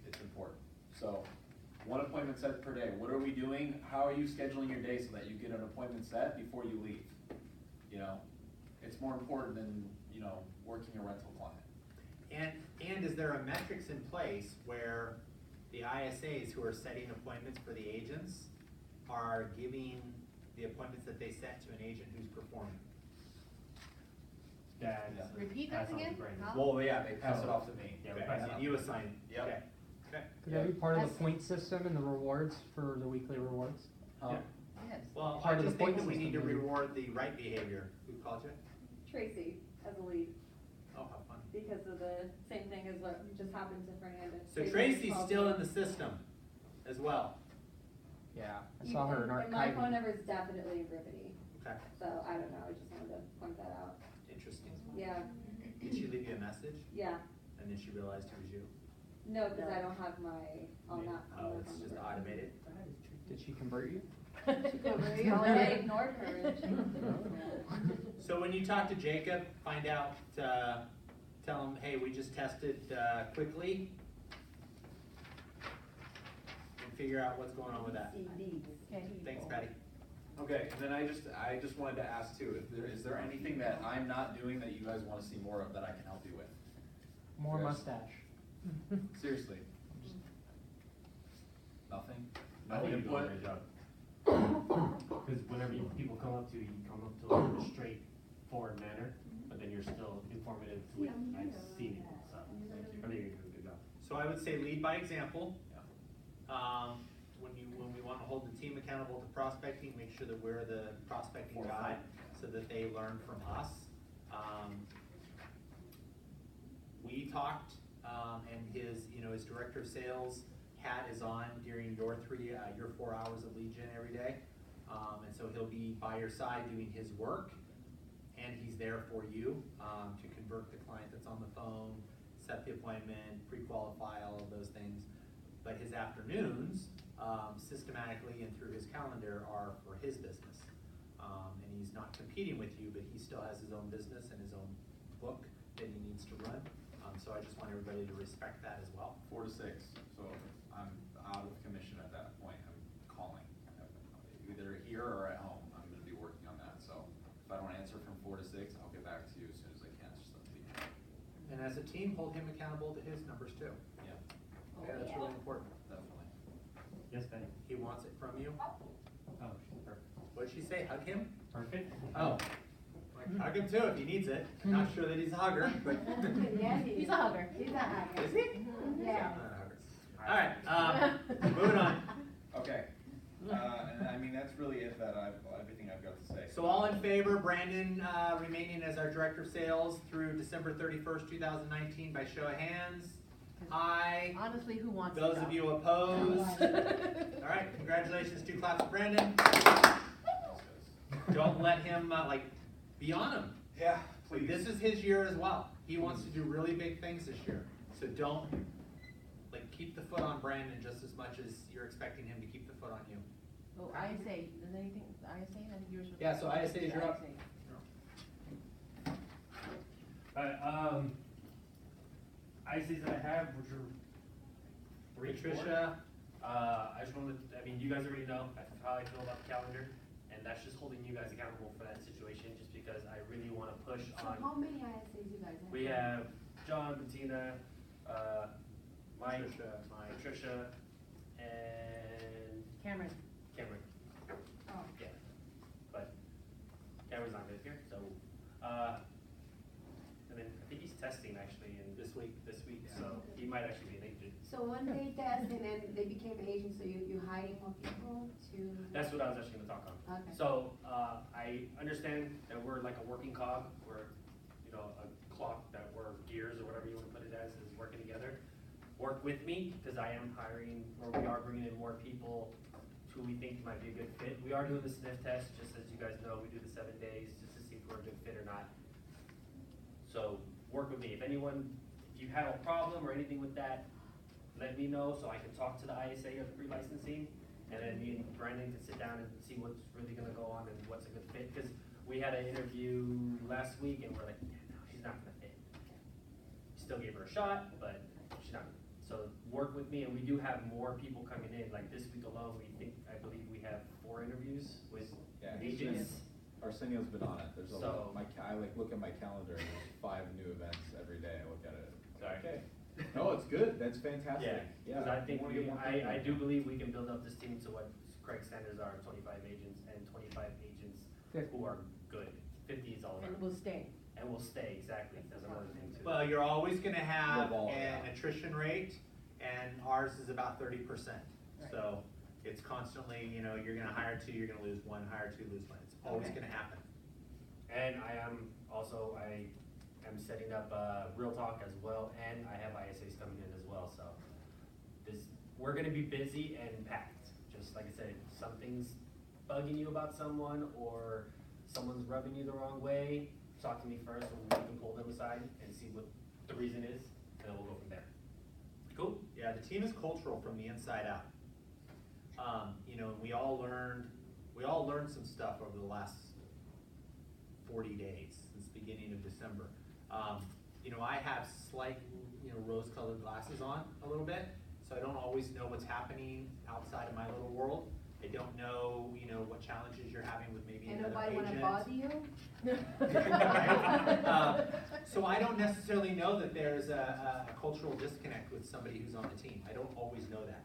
it's important. So, one appointment set per day. What are we doing? How are you scheduling your day so that you get an appointment set before you leave? You know, it's more important than, you know, working a rental client. and is there a metrics in place where the ISAs who are setting appointments for the agents are giving the appointments that they set to an agent who's performing? That's. Repeat that that's on again? Brandon. How? Well, yeah, they pass it off to me. Yeah, we Okay. pass it And off. you assign it? Yep. Okay. Okay. Could that be part of That's- the point system and the rewards for the weekly rewards? Um, Yes. Well, Part I of the just think point that we need to system, maybe. reward the right behavior. Who called you? Tracy as a lead, Oh, how fun. because of the same thing as what just happened to Fernandez. So Tracy's still in the system as well. Yeah, I saw her in And my phone archiving. number is definitely in Ribbity, Okay, so I don't know, I just wanted to point that out. interesting. Yeah, Did she leave you a message yeah, and then she realized it was you? no, cause I don't have my, on that. on Oh, my it's phone just number. automated? Did she convert you? Oh, I ignored her. So when you talk to Jacob, find out, tell him, hey, we just tested, quickly. And figure out what's going on with that. Okay. Thanks, Patty. Okay, and then I just wanted to ask too, is there anything that I'm not doing that you guys wanna see more of that I can help you with? More Yes. mustache. Seriously? Nothing? I No think you're doing a input? great job. Because whenever people come up to you, you come up to like in a straightforward manner, but then you're still informative to it. I've seen it, so I think you're doing a good job. So I would say lead by example. When we wanna hold the team accountable to prospecting, make sure that we're the prospecting guide so that they learn from us. We talked, and his director of sales hat is on during your 4 hours of lead gen every day. And so he'll be by your side doing his work, and he's there for you, to convert the client that's on the phone, set the appointment, pre-qualify, all of those things. But his afternoons, systematically and through his calendar are for his business. And he's not competing with you, but he still has his own business and his own book that he needs to run. So I just want everybody to respect that as well. 4 to 6, so I'm out of commission at that point, I'm calling. Either here or at home, I'm gonna be working on that, so if I don't answer from 4 to 6, I'll get back to you as soon as I can, just let me know. And as a team, hold him accountable to his numbers too. Yeah, Okay, that's really important. definitely. Yes, Patty? He wants it from you. Oh, perfect. What'd she say, hug him? Perfect? Oh. Like, hug him too if he needs it. I'm not sure that he's a hugger, but. Yeah, He's a hugger. He's a hugger. Is he? Yeah. Not a hugger. Alright, moving on. Okay, and I mean, that's really it, everything I've got to say. So all in favor, Brandon, remaining as our Director of Sales through December 31st, 2019 by show of hands? Aye. Honestly, who wants Those it of you opposed? Alright, congratulations, 2 claps for Brandon. Don't let him, be on him. Yeah, Like, please. this is his year as well. He wants to do really big things this year. So don't, keep the foot on Brandon just as much as you're expecting him to keep the foot on you. Oh, ISA, is anything, ISA, I think yours was. Yeah, so ISAs, you're up. ICs that I have, which are. Patricia, I just wanted, I mean, you guys already know how I feel about the calendar, and that's just holding you guys accountable for that situation, just because I really wanna push So on. how many ISAs you guys have? We have John, Bettina, Mike, Trisha, and Cameron. Cameron. Oh. Yeah, but Cameron's not good here, so, and then I think he's testing actually in this week, so he might actually be an agent. So when they test and then they became agents, so you hiring more people to? That's what I was actually gonna talk on. Okay. So, I understand that we're like a working cog, we're, you know, a clock that we're gears or whatever you wanna put it as, is working together. Work with me, cause I am hiring, or we are bringing in more people who we think might be a good fit. We are doing the sniff test, just as you guys know, we do the 7 days, just to see if we're a good fit or not. So, work with me, if you have a problem or anything with that, let me know, so I can talk to the ISA or the pre-licensing, and then me and Brandon can sit down and see what's really gonna go on and what's a good fit, cause we had an interview last week and we're like, yeah, no, she's not gonna fit. Still gave her a shot, but she's not. So work with me, and we do have more people coming in, like this week alone, I believe we have 4 interviews with Yeah, agents. Arsenio's been on it, there's a So- lot, I like look at my calendar, and there's 5 new events every day, I look at it. Sorry. Okay, no, it's good, that's fantastic. Yeah, cause I think wanna get more people. I do believe we can build up this team to what Craig's standards are, 25 agents and 25 agents 50. who are good. 50 is all And around. we'll stay. And we'll stay, exactly, that's another thing too. Well, you're always gonna have Revolve, an yeah. attrition rate, and ours is about 30%. Right. So it's constantly, you know, you're gonna hire 2, you're gonna lose 1, hire 2, lose 1. It's always Okay. gonna happen. And I am setting up, Real Talk as well, and I have ISAs coming in as well, so. We're gonna be busy and packed, just like I said, if something's bugging you about someone, or someone's rubbing you the wrong way, talk to me first, and we can pull them aside and see what the reason is, and then we'll go from there. Cool? Yeah, the team is cultural from the inside out. You know, we all learned some stuff over the last 40 days, since the beginning of December. You know, I have slight, you know, rose-colored glasses on a little bit, so I don't always know what's happening outside of my little world. I don't know, you know, what challenges you're having with maybe And another nobody agent. wanna bother you? Right? So I don't necessarily know that there's a cultural disconnect with somebody who's on the team. I don't always know that.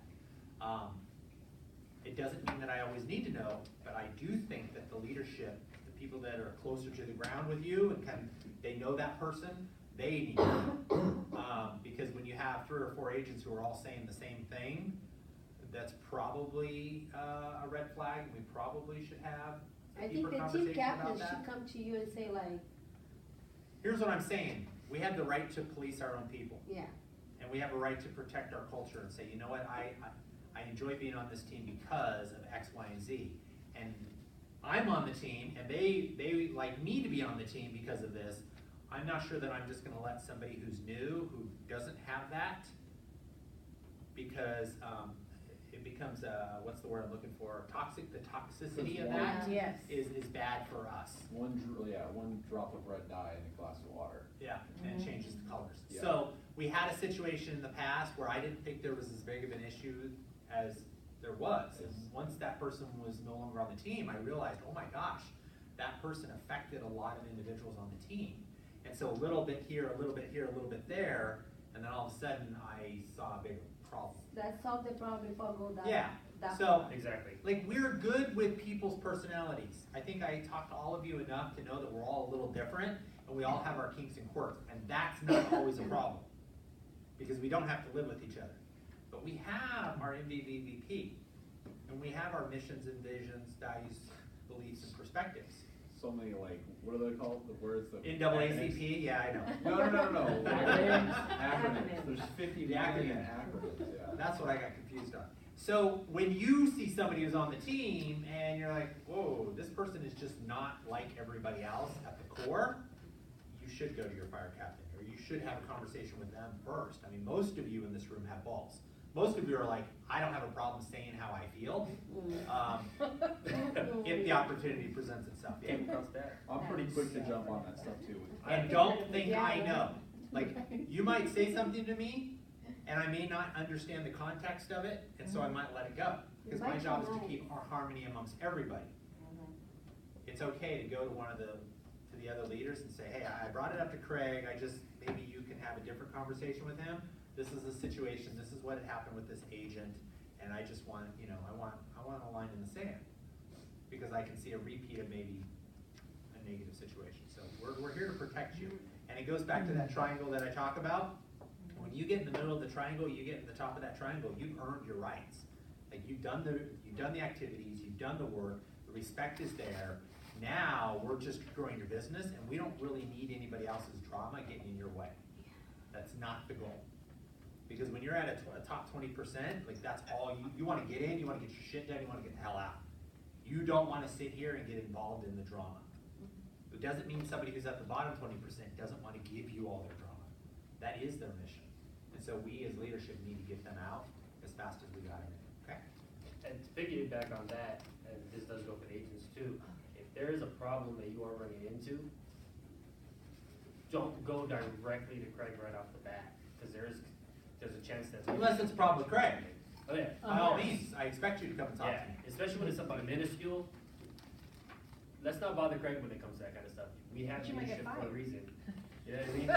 It doesn't mean that I always need to know, but I do think that the leadership, the people that are closer to the ground with you and they know that person, they need to know. Because when you have 3 or 4 agents who are all saying the same thing, that's probably a red flag, and we probably should have I a think deeper the team conversation captain about that. should come to you and say like, Here's what I'm saying, we have the right to police our own people, yeah, and we have a right to protect our culture and say, you know what, I enjoy being on this team because of X, Y, and Z. And I'm on the team, and they like me to be on the team because of this. I'm not sure that I'm just gonna let somebody who's new, who doesn't have that, because it becomes, what's the word I'm looking for, toxic, the toxicity of that Yes. is bad for us. One drop of red dye in a glass of water. Yeah, and it changes the colors. Yeah. So, we had a situation in the past where I didn't think there was as big of an issue as there was. And once that person was no longer on the team, I realized, oh my gosh, that person affected a lot of individuals on the team. And so a little bit here, a little bit here, a little bit there, and then all of a sudden I saw a bigger problem. let's solve the problem before go down. Yeah, that so- far. Exactly. Like, we're good with people's personalities. I think I talked to all of you enough to know that we're all a little different, and we all have our kinks and quirks, and that's not always a problem, because we don't have to live with each other. But we have our MVVVP, and we have our missions and visions, values, beliefs, and perspectives. So many like, what are they called, the words that? NAACP, yeah, I know. No. Acronyms. Acronyms, there's 50 The million acronyms. acronyms, yeah. That's what I got confused on. So when you see somebody who's on the team and you're like, whoa, this person is just not like everybody else at the core, you should go to your fire captain, or you should have a conversation with them first. I mean, most of you in this room have balls. Most of you are like, I don't have a problem saying how I feel, if the opportunity presents itself. Yeah. Came across that. I'm pretty quick to jump on that stuff too. And don't think I know. Like, you might say something to me, and I may not understand the context of it, and so I might let it go. Because my Like job is to tonight. keep our harmony amongst everybody. It's okay to go to to the other leaders and say, hey, I brought it up to Craig, maybe you can have a different conversation with him. This is the situation, this is what had happened with this agent, and I just want, I want a line in the sand. Because I can see a repeat of maybe a negative situation. So we're here to protect you. And it goes back to that triangle that I talk about. When you get in the middle of the triangle, you get in the top of that triangle, you've earned your rights. Like you've done the activities, you've done the work, the respect is there. Now we're just growing your business, and we don't really need anybody else's drama getting in your way. That's not the goal. Because when you're at a top 20%, like that's all you want to get in, you want to get your shit done, you want to get the hell out. You don't want to sit here and get involved in the drama. It doesn't mean somebody who's at the bottom 20% doesn't want to give you all their drama. That is their mission. And so we as leadership need to get them out as fast as we got in, okay? And to piggyback on that, and this does go for the agents too, if there is a problem that you are running into, don't go directly to Craig right off the bat, because there's a chance that. Unless it's a problem with Craig. Oh, yeah. By all means, I expect you to come and talk Yeah, to me. especially when it's something minuscule. Let's not bother Craig when it comes to that kind of stuff. We have But you might get leadership for a fired. reason. You know what I mean?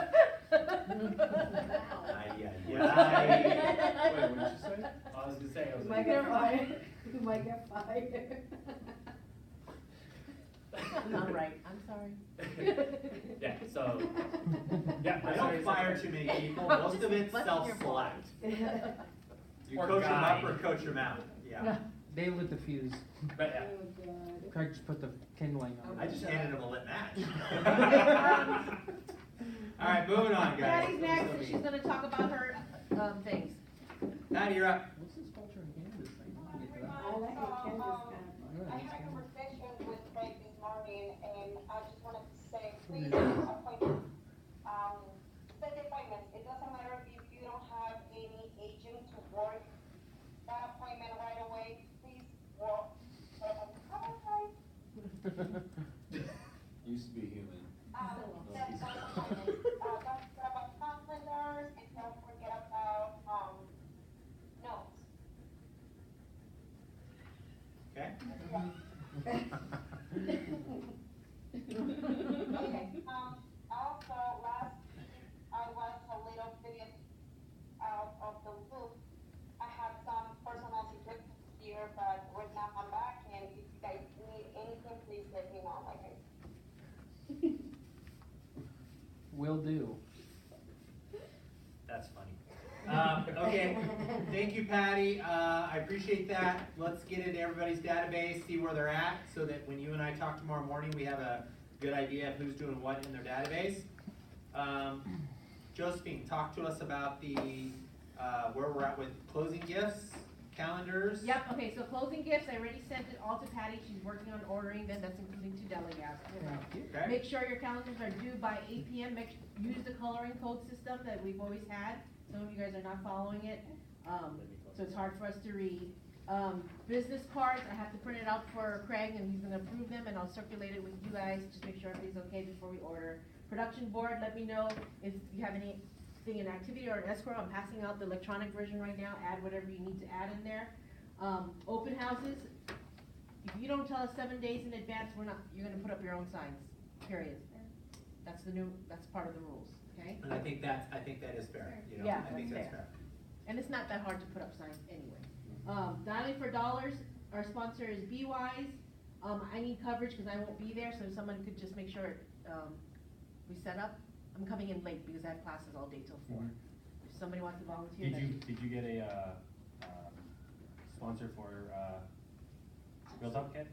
Wait, what did you say? I was gonna say, I was You like. might get fired. You might get fired. Not right, I'm sorry. Yeah, so, yeah. I don't fire too many people, most of it's Busting your self-select. You Or coach them guy. up or coach them out, yeah. They lit the fuse. But yeah, Oh, God. Craig just put the kindling on. I just handed him a lit match. All right, moving on, guys. Patty's next, and she's gonna talk about her, things. Patty, you're up. What's this culture in Kansas thing? I didn't get to that. I like it, Kansas guy. Yeah, I it's had a fine. conversation with Craig this morning, and I just wanted to say, please, appointments, set the appointments. It doesn't matter if you don't have any agent to work that appointment right away, please work. Used to be human. Set that appointment. Don't forget about calendars, and don't forget about, notes. Okay? Okay, also, last week, I was a little bit out of the loop. I had some personal situations here, but right now I'm back, and if you guys need anything, please let me know, like I Will do. That's funny. Okay, thank you, Patty. I appreciate that. Let's get into everybody's database, see where they're at, so that when you and I talk tomorrow morning, we have a good idea of who's doing what in their database. Josephine, talk to us about the, where we're at with closing gifts, calendars. Yep, okay, so closing gifts, I already sent it all to Patty, she's working on ordering them, that's including to Delegate. Okay. Make sure your calendars are due by 8 PM, use the coloring code system that we've always had, some of you guys are not following it, so it's hard for us to read. Business cards, I have to print it out for Craig, and he's gonna approve them, and I'll circulate it with you guys, just make sure everything's okay before we order. Production board, let me know if you have anything in activity or in escrow, I'm passing out the electronic version right now, add whatever you need to add in there. Open houses, if you don't tell us 7 days in advance, you're gonna put up your own signs, period. That's part of the rules, okay? And I think that is fair, you know, Yeah, I think that's that's fair. And it's not that hard to put up signs anyway. Dialing for Dollars, our sponsor is B-Wise. I need coverage because I won't be there, so if someone could just make sure, we set up. I'm coming in late because I have classes all day till 4. If somebody wants to volunteer, Did you get a, sponsor for, Real Talk Kit?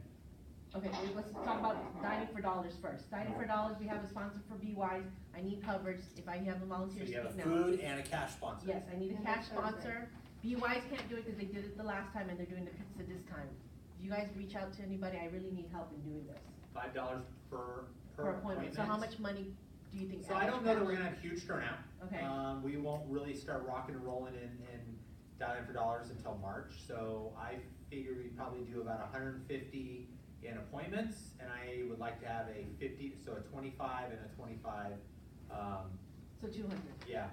Okay, let's talk about Dining for Dollars first. Dining for Dollars, we have a sponsor for B-Wise. I need coverage. If I have a So volunteer, you have speak a now. food and a cash sponsor. Yes, I need a And cash that's Thursday. sponsor. B-Wise can't do it because they did it the last time and they're doing the pizza this time. If you guys reach out to anybody, I really need help in doing this. $5 per appointment. So how much money do you think? So I don't know that we're average gonna have huge turnout. Okay. We won't really start rocking and rolling in Dialing for Dollars until March, so I figure we'd probably do about 150 in appointments, and I would like to have a 50, so a 25 and a 25, So 200. yeah,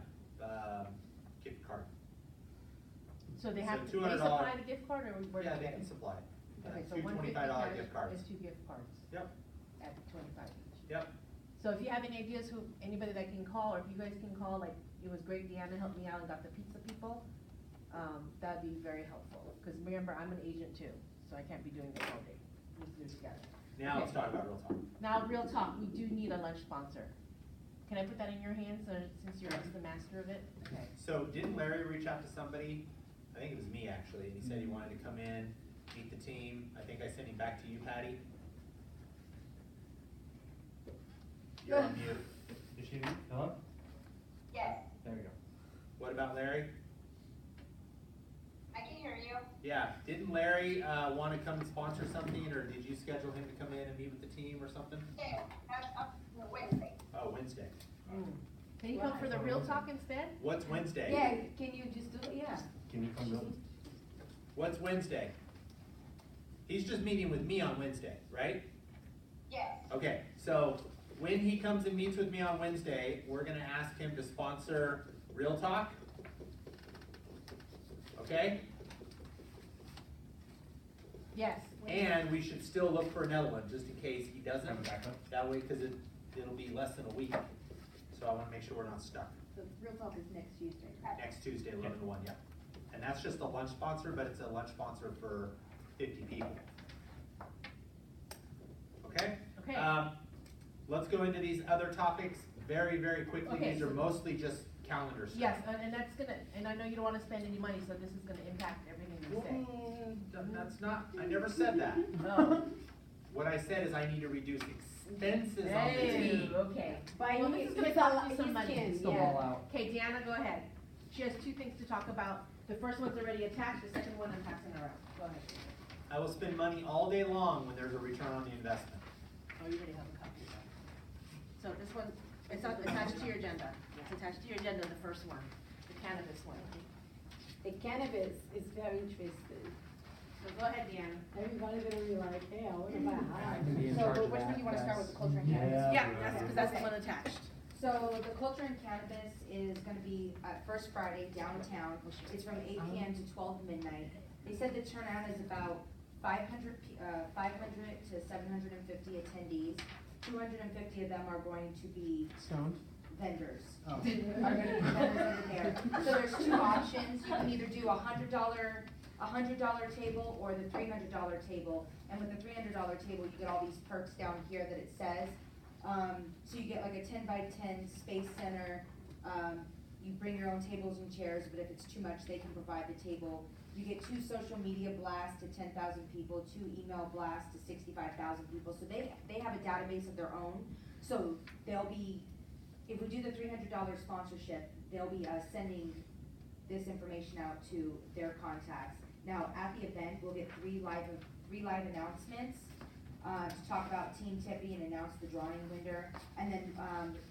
gift card. So they So have, to they $200 supply the gift card, or where do Yeah, they they get can it? supply it. Okay, so Two $150 $25 gift cards. is 2 gift cards. Yep. At 25 each. Yep. So if you have any ideas who, anybody that can call, or if you guys can call, like, it was great, Deanna helped me out and got the pizza people, that'd be very helpful. Cause remember, I'm an agent too, so I can't be doing this all day. We do it together. Now let's Okay. talk about real talk. Now, real talk, we do need a lunch sponsor. Can I put that in your hands, since you're the master of it? Okay. So didn't Larry reach out to somebody? I think it was me actually, and he said he wanted to come in, meet the team. I think I sent him back to you, Patty. You're on mute. Is she, hello? Yes, There we go. What about Larry? I can hear you. Yeah, didn't Larry, want to come and sponsor something, or did you schedule him to come in and meet with the team or something? Yeah, that's up for Wednesday. Oh, Wednesday. Can you come for the real talk instead? What's Wednesday? Yeah, can you just do it, yeah. Can you come down? What's Wednesday? He's just meeting with me on Wednesday, right? Yes, Okay, so when he comes and meets with me on Wednesday, we're gonna ask him to sponsor Real Talk. Okay? Yes. And we should still look for another one, just in case he doesn't. Have a backup? That way, cause it'll be less than a week. So I wanna make sure we're not stuck. The real talk is next Tuesday. Next Tuesday, 11 to 1, yeah. And that's just a lunch sponsor, but it's a lunch sponsor for 50 people. Okay? Okay. Let's go into these other topics very, very quickly. Okay, These are so- mostly just calendar stuff. Yes, and that's gonna, and I know you don't wanna spend any money, so this is gonna impact everything you say. That's not, I never said that. No. What I said is I need to reduce expenses on the Hey, team. okay. But Well, he- this is gonna he's cost a- you some he's money. kin, It's the yeah. ball out. Okay, Deanna, go ahead. She has 2 things to talk about. The first one's already attached, the second one I'm passing around. Go ahead. I will spend money all day long when there's a return on the investment. Oh, you already have a copy of that. So this one, it's attached to your agenda. It's attached to your agenda, the first one, the cannabis one. The cannabis is very interesting. So go ahead, Deanna. Everybody gonna be like, hey, I wanna buy I high. can be in So, charge but of which one that, do you wanna start yes. with, the culture and cannabis? Yeah, that's, because that's the Okay. one attached. So the culture and cannabis is gonna be First Friday downtown. It's from 8 PM to 12 midnight. They said the turnout is about 500 to 750 attendees. 250 of them are going to be Stoned? vendors. Oh. Are gonna be vendors over there. So there's 2 options. You can either do a $100 table or the $300 table. And with the $300 table, you get all these perks down here that it says. So you get like a 10x10 space center. You bring your own tables and chairs, but if it's too much, they can provide the table. You get 2 social media blasts to 10,000 people, 2 email blasts to 65,000 people. So they have a database of their own. So they'll be, if we do the $300 sponsorship, they'll be sending this information out to their contacts. Now, at the event, we'll get 3 live announcements to talk about Team Tippy and announce the drawing winner. And then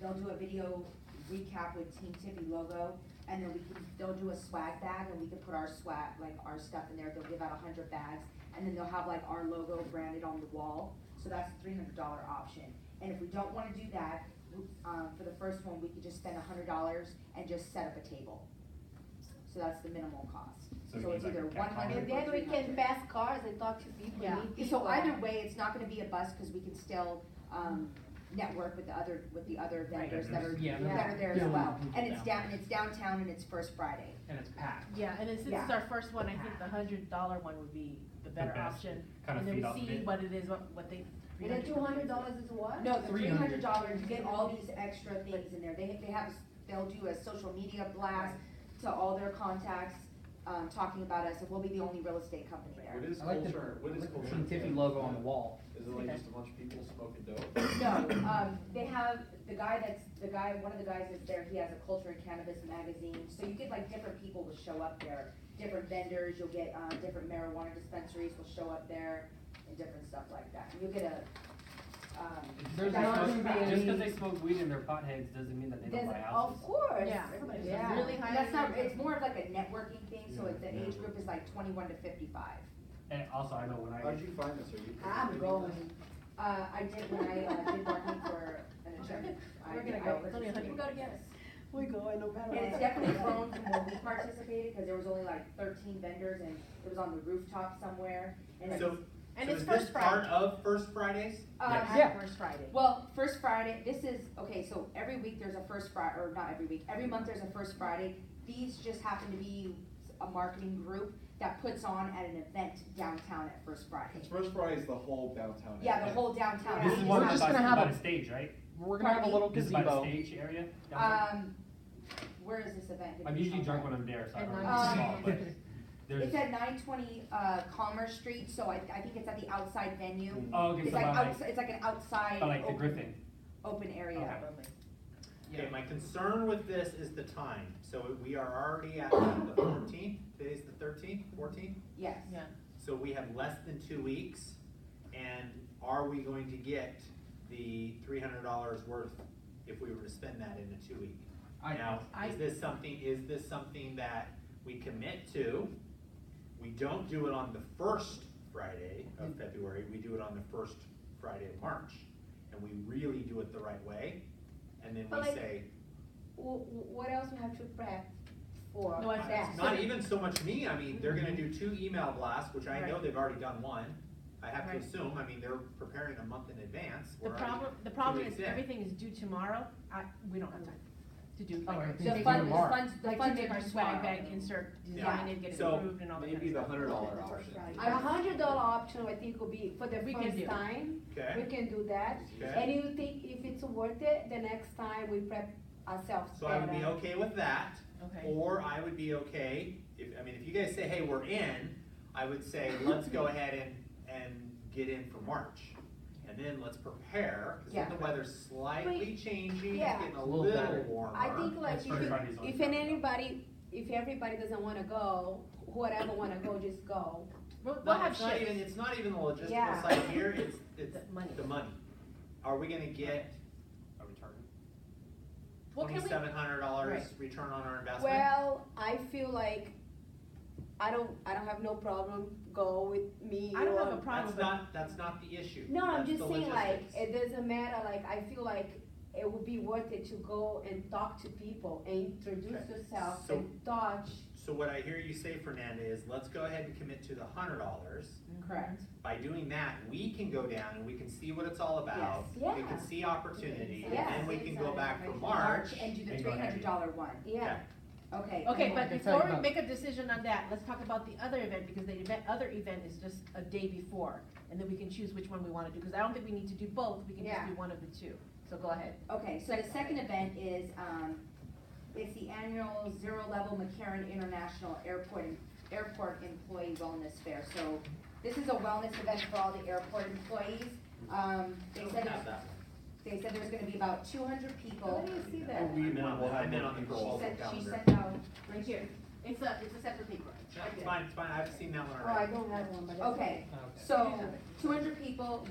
they'll do a video recap with Team Tippy logo. And then they'll do a swag bag, and we can put our swag, like our stuff in there. They'll give out 100 bags, and then they'll have like our logo branded on the wall. So that's a $300 option. And if we don't wanna do that, for the first one, we could just spend $100 and just set up a table. So that's the minimal cost. So So you it's need, like, either a cat 100 And or then we can 300. pass cars and talk to people, Yeah. meet people. So either way, it's not gonna be a bus, cause we can still, network with the other vendors that are, Yeah, that are there as yeah. well. Yeah. And it's downtown and it's First Friday. And it's packed. Yeah, and then since it's Yeah. our first one, I think the $100 one would be the better best. option. Kinda And then feed off we of see it. what it is, what they. And then $200 is what? No, the $300. $300, you get all these extra things in there. They'll do a social media blast to all their contacts, talking about us, and we'll be the only real estate company there. What is I like the, culture, what is like the culture? Team Tippy logo on the wall. Is it like just a bunch of people smoking dope? No, they have, one of the guys that's there, he has a culture and cannabis magazine, so you get like different people will show up there, different vendors, you'll get, different marijuana dispensaries will show up there, and different stuff like that. You'll get a, There's a not diverse gonna be crowd. Just because they smoke weed and they're potheads doesn't mean that they don't buy houses. Of course. Yeah. Yeah. Really high. And that's not, it's more of like a networking thing, so Yeah, the age group is like 21 to 55. And also, I know when How'd you find this? Are you? I'm going. I did when I did marketing for an attorney. We're gonna go, it's only 100. Go together. We go and no matter And it's what. definitely grown from when we participated, cause there was only like 13 vendors and it was on the rooftop somewhere. And it's, So, And so it's is this First part Friday. of First Fridays? Yeah. First Friday. well, First Friday, this is, okay, so every week there's a First Friday, or not every week, every month there's a First Friday. These just happen to be a marketing group that puts on at an event downtown at First Friday. Because First Friday is the whole downtown. Yeah, the area. whole downtown. This They is just one We're have- just gonna have by a- the stage, right? We're gonna have a little This is by the gazebo. stage area? downtown? Where is this event? I'm usually drunk when I'm there, so I don't At know nine. what's called, but there's. It's at 920, Commerce Street, so I think it's at the outside venue. Oh, okay, It's so like by like, outside, it's like an outside. by like the open- Griffin. Open area. Okay. Okay, my concern with this is the time. So we are already at the 14th, today's the 13th, 14th? Yes. Yeah. So we have less than 2 weeks, and are we going to get the $300 worth if we were to spend that in a 2 week? Now, is this something that we commit to? We don't do it on the first Friday of February, we do it on the first Friday of March. And we really do it the right way, and then But we like- say, What else we have to prep for No, it's- that? not even so much me, I mean, they're gonna do 2 email blasts, which I know Right. they've already done one. I have to Right. assume, I mean, they're preparing a month in advance. The We're already problem 2 is weeks in. everything is due tomorrow. We don't have time to do. Oh, like, right. to The make- fund, the tomorrow. funds, the Like to funds make are our due swag tomorrow. bag, insert, Yeah. design it, get it So, approved and all that kind of Maybe the stuff. $100 option. A $100 option, I think, will be for the We can first do. time. Okay. We can do that. Okay. And you think if it's worth it, the next time we prep ourselves So I would be better. okay with that. Okay. Or I would be okay, if you guys say, hey, we're in, I would say, let's go ahead and get in for March. And then let's prepare, because Yeah. then the weather's slightly changing, it's yeah. getting a A little little better. warmer. I think like That's First Friday's on if Friday. everybody doesn't wanna go, whoever wanna go, just go. We'll No, have it's not shifts. even, it's not even the logistical Yeah. side here, it's The money. the money. Are we gonna get A return. Well, can we- $2,700 Right. return on our investment? Well, I feel like I don't have no problem, go with me I don't have or- a problem. That's not the issue. No, I'm That's just the saying like, logistics. it doesn't matter, like, I feel like it would be worth it to go and talk to people and introduce Okay. yourself So- and touch. So what I hear you say, Fernanda, is let's go ahead and commit to the $100. Correct. By doing that, we can go down and we can see what it's all about. Yes. We Yeah. can see opportunity, and Yes. then we can go back for March. March and do the And go ahead. $300 one. Yeah, Okay. Okay, and but can tell you before we about- make a decision on that, let's talk about the other event, because the other event is just a day before. And then we can choose which one we wanna do, because I don't think we need to do both, we can just Yeah. do one of the two. So go ahead. Okay, so the second event is, it's the annual Zero Level McCarran International Airport Employee Wellness Fair. So this is a wellness event for all the airport employees. They said Have that one. They said there's gonna be about 200 people. where do you see Oh, that? we I meant on will the- have I meant more on the people. call. She calendar. sent out, Right here. It's a separate paper. Yeah, it's fine, I've seen that one Oh, I already. don't have one, but that's. okay, so 200 people,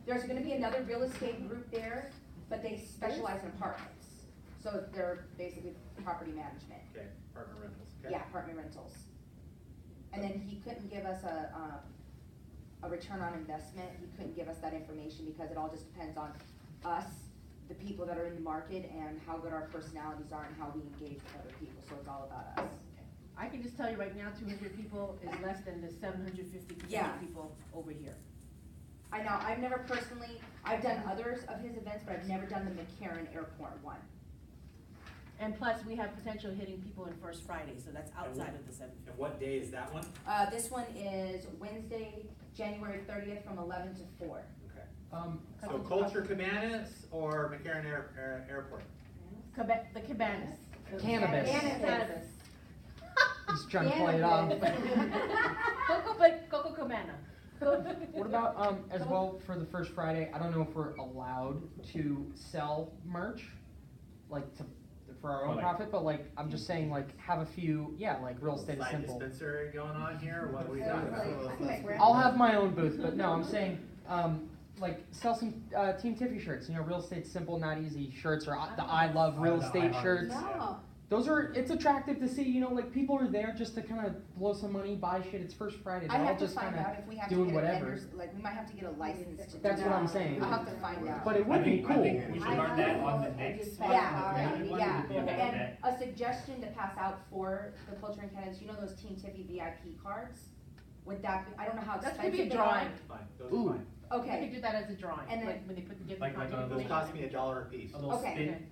there's gonna be another real estate group there, but they specialize in apartments. So they're basically property management. Okay, partner rentals, okay. Yeah, apartment rentals. And then he couldn't give us a return on investment, he couldn't give us that information because it all just depends on us, the people that are in the market, and how good our personalities are and how we engage with other people, so it's all about us. I can just tell you right now, 200 people is less than the 750 Yeah. people over here. I know, I've never personally, I've done others of his events, but I've never done the McCarran Airport one. And plus, we have potential hitting people in First Friday, so that's outside of the 750. And what day is that one? This one is Wednesday, January 30th from 11 to 4. Okay. Um, So Culture Cabanas or McCarran Airport? The cabanas. The Cannabis. Cannabis. he's trying to play it off. Coco Cabana. What about, as well for the first Friday, I don't know if we're allowed to sell merch, like for our Oh, own like- profit, but like, I'm just saying, like, have a few, yeah, like real estate is Side simple. dispensary going on here, what are we Yeah, talking like- about? like we're- I'll have my own booth, but no, I'm saying, like, sell some, Team Tiffy shirts, you know, real estate simple, not easy shirts, or the I love real the estate I shirts. No, it's attractive to see, you know, like people are there just to kind of blow some money, buy shit. It's First Friday. I They're all have to just find kind out if we have of to doing get a whatever. vendor's, like, we might have to get a license to do That's what that. I'm saying. I'll have to find out. But it would be I cool. think we should learn that on the next one. Yeah, The community one yeah, would be a better and bet. a suggestion to pass out for the culture and candidates, you know those Team Tiffy VIP cards? Would that be, I don't know how That's expensive gonna be a they are. drawing. Fine, those Ooh. are fine. We could Okay, do that as a drawing, And then- like when they put the gift Like card. on Those those cost me $1 a piece. A little Okay. spin.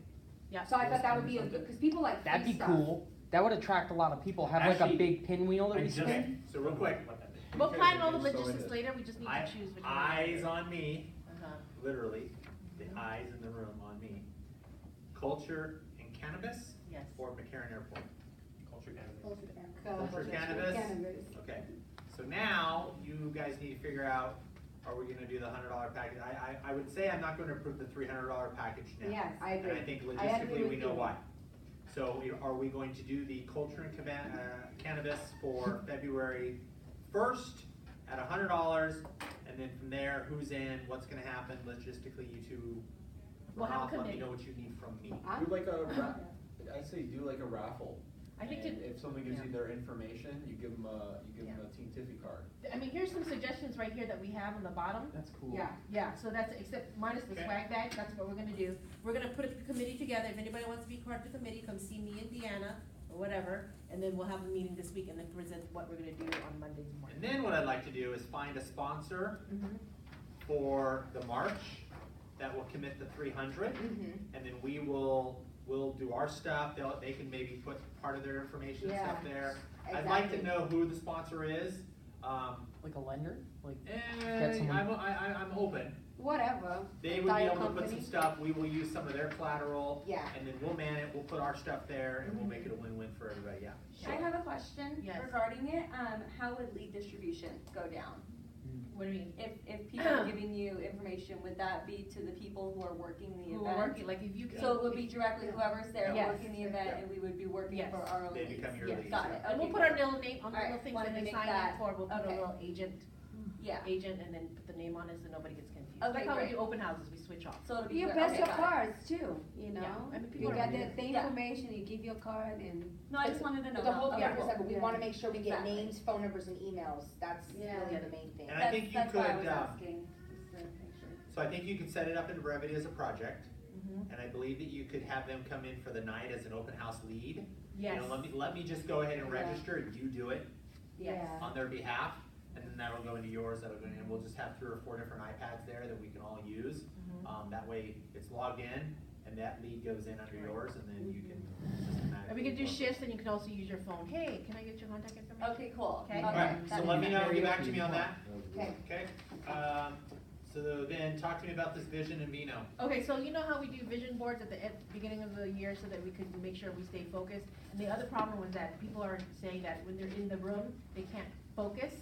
Yeah. so I thought that would be a good, cause people like That'd free be stuff. cool. That would attract a lot of people. Have like Actually, a big pinwheel that I we just. spin. So real quick. What that is. We'll plan all the So logistics it- later, we just need to choose which one. Eyes on me, Uh-huh. literally, the eyes in the room on me. Culture and cannabis Yes. or McCarran Airport? Culture cannabis. Culture cannabis? Okay, so now you guys need to figure out, are we gonna do the $100 package? I would say I'm not gonna approve the $300 package now. Yes, I agree. And I think I agree logistically, we with know you. why. So are we going to do the culture and cannabis for February 1st at $100? And then from there, who's in, what's gonna happen logistically, you two We'll run have a off, let me committee. know what you need from me. Do like a I say do like a raffle. I think And to- if someone gives yeah. you their information, you give them a Team Tiffy card. I mean, here's some suggestions right here that we have on the bottom. That's cool. Yeah, so that's, except minus the Okay. swag bag, that's what we're gonna do. We're gonna put a committee together, if anybody wants to be part of the committee, come see me and Deanna, or whatever, and then we'll have a meeting this week and then present what we're gonna do on Mondays morning. And then what I'd like to do is find a sponsor Mhm. for the March that will commit the 300. Mhm. And then we'll do our stuff, they can maybe put part of their information and stuff Yeah, there. I'd like to exactly. know who the sponsor is. Like a lender? Like I'm open. Whatever. They would be Entire able to put some company. stuff, we will use some of their collateral. Yeah. And then we'll man it, we'll put our stuff there, and we'll make it a win-win for everybody, yeah. I have a question Yes. regarding it. How would lead distribution go down? What do you mean? If people are giving you information, would that be to the people who are working the Who event? are working, like if you. So it would be directly whoever's there Yes. working the event, and we would be working Yes. for our own They leads. become your Yes. leads. Got it, And we'll okay, put our cool. little name on the All little right, things wanted that to they make sign that- up for, we'll put a okay. little agent, Yeah, and then put the name on it so nobody gets confused. Okay, Like how we great. do open houses, we switch off. so it'll be. You clear. pass Okay, your got it. cards too, you know? Yeah, I mean, people You are got doing the Yeah. information, you give your card and. No, I just wanted to know. The whole, that. yeah, Okay, cool. but we wanna make sure we get Exactly. names, phone numbers, and emails, that's Yeah. really the main thing. And I think you That's why I was could, asking, just to make sure. So I think you could set it up in Brevity as a project, Mhm. and I believe that you could have them come in for the night as an open house lead. Yes. You know, let me just go ahead and Yeah. register, you do it Yes. on their behalf, and then that'll go into yours, and we'll just have 3 or 4 different iPads there that we can all use. Mhm. That way, it's logged in, and that lead goes in under yours, and then you can systematically. And we can do work. shifts and you can also use your phone. Hey, can I get your contact information? Okay, cool. Okay. Alright, so that let me makes know, sense. get back to me on that, Okay. okay? So then, talk to me about this Vision and Vino. Okay, so you know how we do vision boards at the beginning of the year so that we could make sure we stay focused? And the other problem was that people are saying that when they're in the room, they can't focus.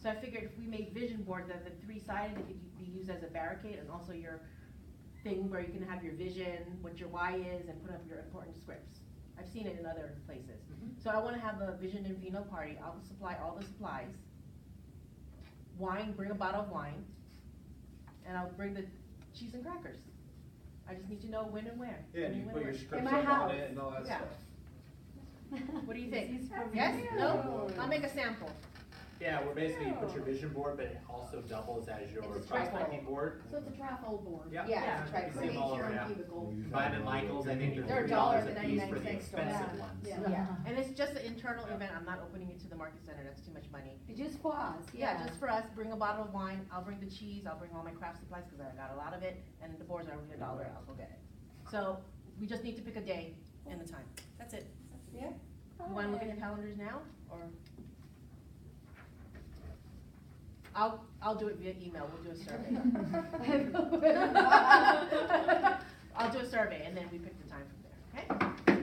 So I figured if we made vision boards that the 3-sided, it could be used as a barricade and also your thing where you can have your vision, what your why is, and put up your important scripts. I've seen it in other places. So I wanna have a Vision and Vino party. I'll supply all the supplies. Wine, bring a bottle of wine. And I'll bring the cheese and crackers. I just need to know when and where. Yeah, and you When put and your where. scripts my up on house. it and all that Yeah. stuff. What do you think? This is for Yes? me. No? I'll make a sample. Yeah, where basically you put your vision board, but it also doubles as your It's a prospecting board. So it's a trifold board. Yeah. Yeah, it's You can see them all over, yeah. Buy them at Michael's, I think They're they're $1 $3 and a piece for the 99 cents store. expensive Yeah. ones. Yeah. Yeah. And it's just an internal event. I'm not opening it to the market center. That's too much money. Just for us, Yeah, just for us, bring a bottle of wine. I'll bring the cheese. I'll bring all my craft supplies because I got a lot of it. And the boards are only $1. I'll go get it. So we just need to pick a day and a time. That's it. Yeah. You wanna look at your calendars now or? I'll do it via email. We'll do a survey. I'll do a survey and then we pick the time from there, okay?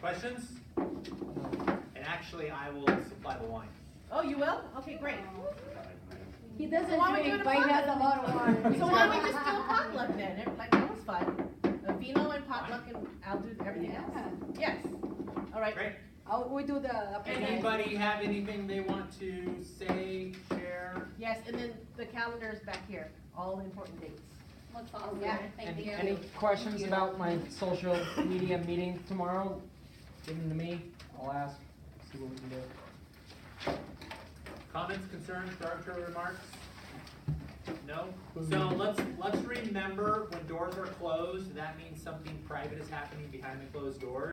Questions? And actually, I will supply the wine. Oh, you will? Okay, great. He doesn't So why don't we do drink, it but he has a lot of wine. So why don't we just do a potluck then? Like, that was fun. A vino and potluck and I'll do everything else. Yes. All right. Great. We do the appetizer. Anybody have anything they want to say, share? Yes, and then the calendar is back here, all the important dates. Looks awesome. Yeah, Thank And you. any questions about my social media meeting tomorrow? give them to me, I'll ask, see what we can do. Comments, concerns, derogatory remarks? No? So let's remember, when doors are closed, that means something private is happening behind the closed doors.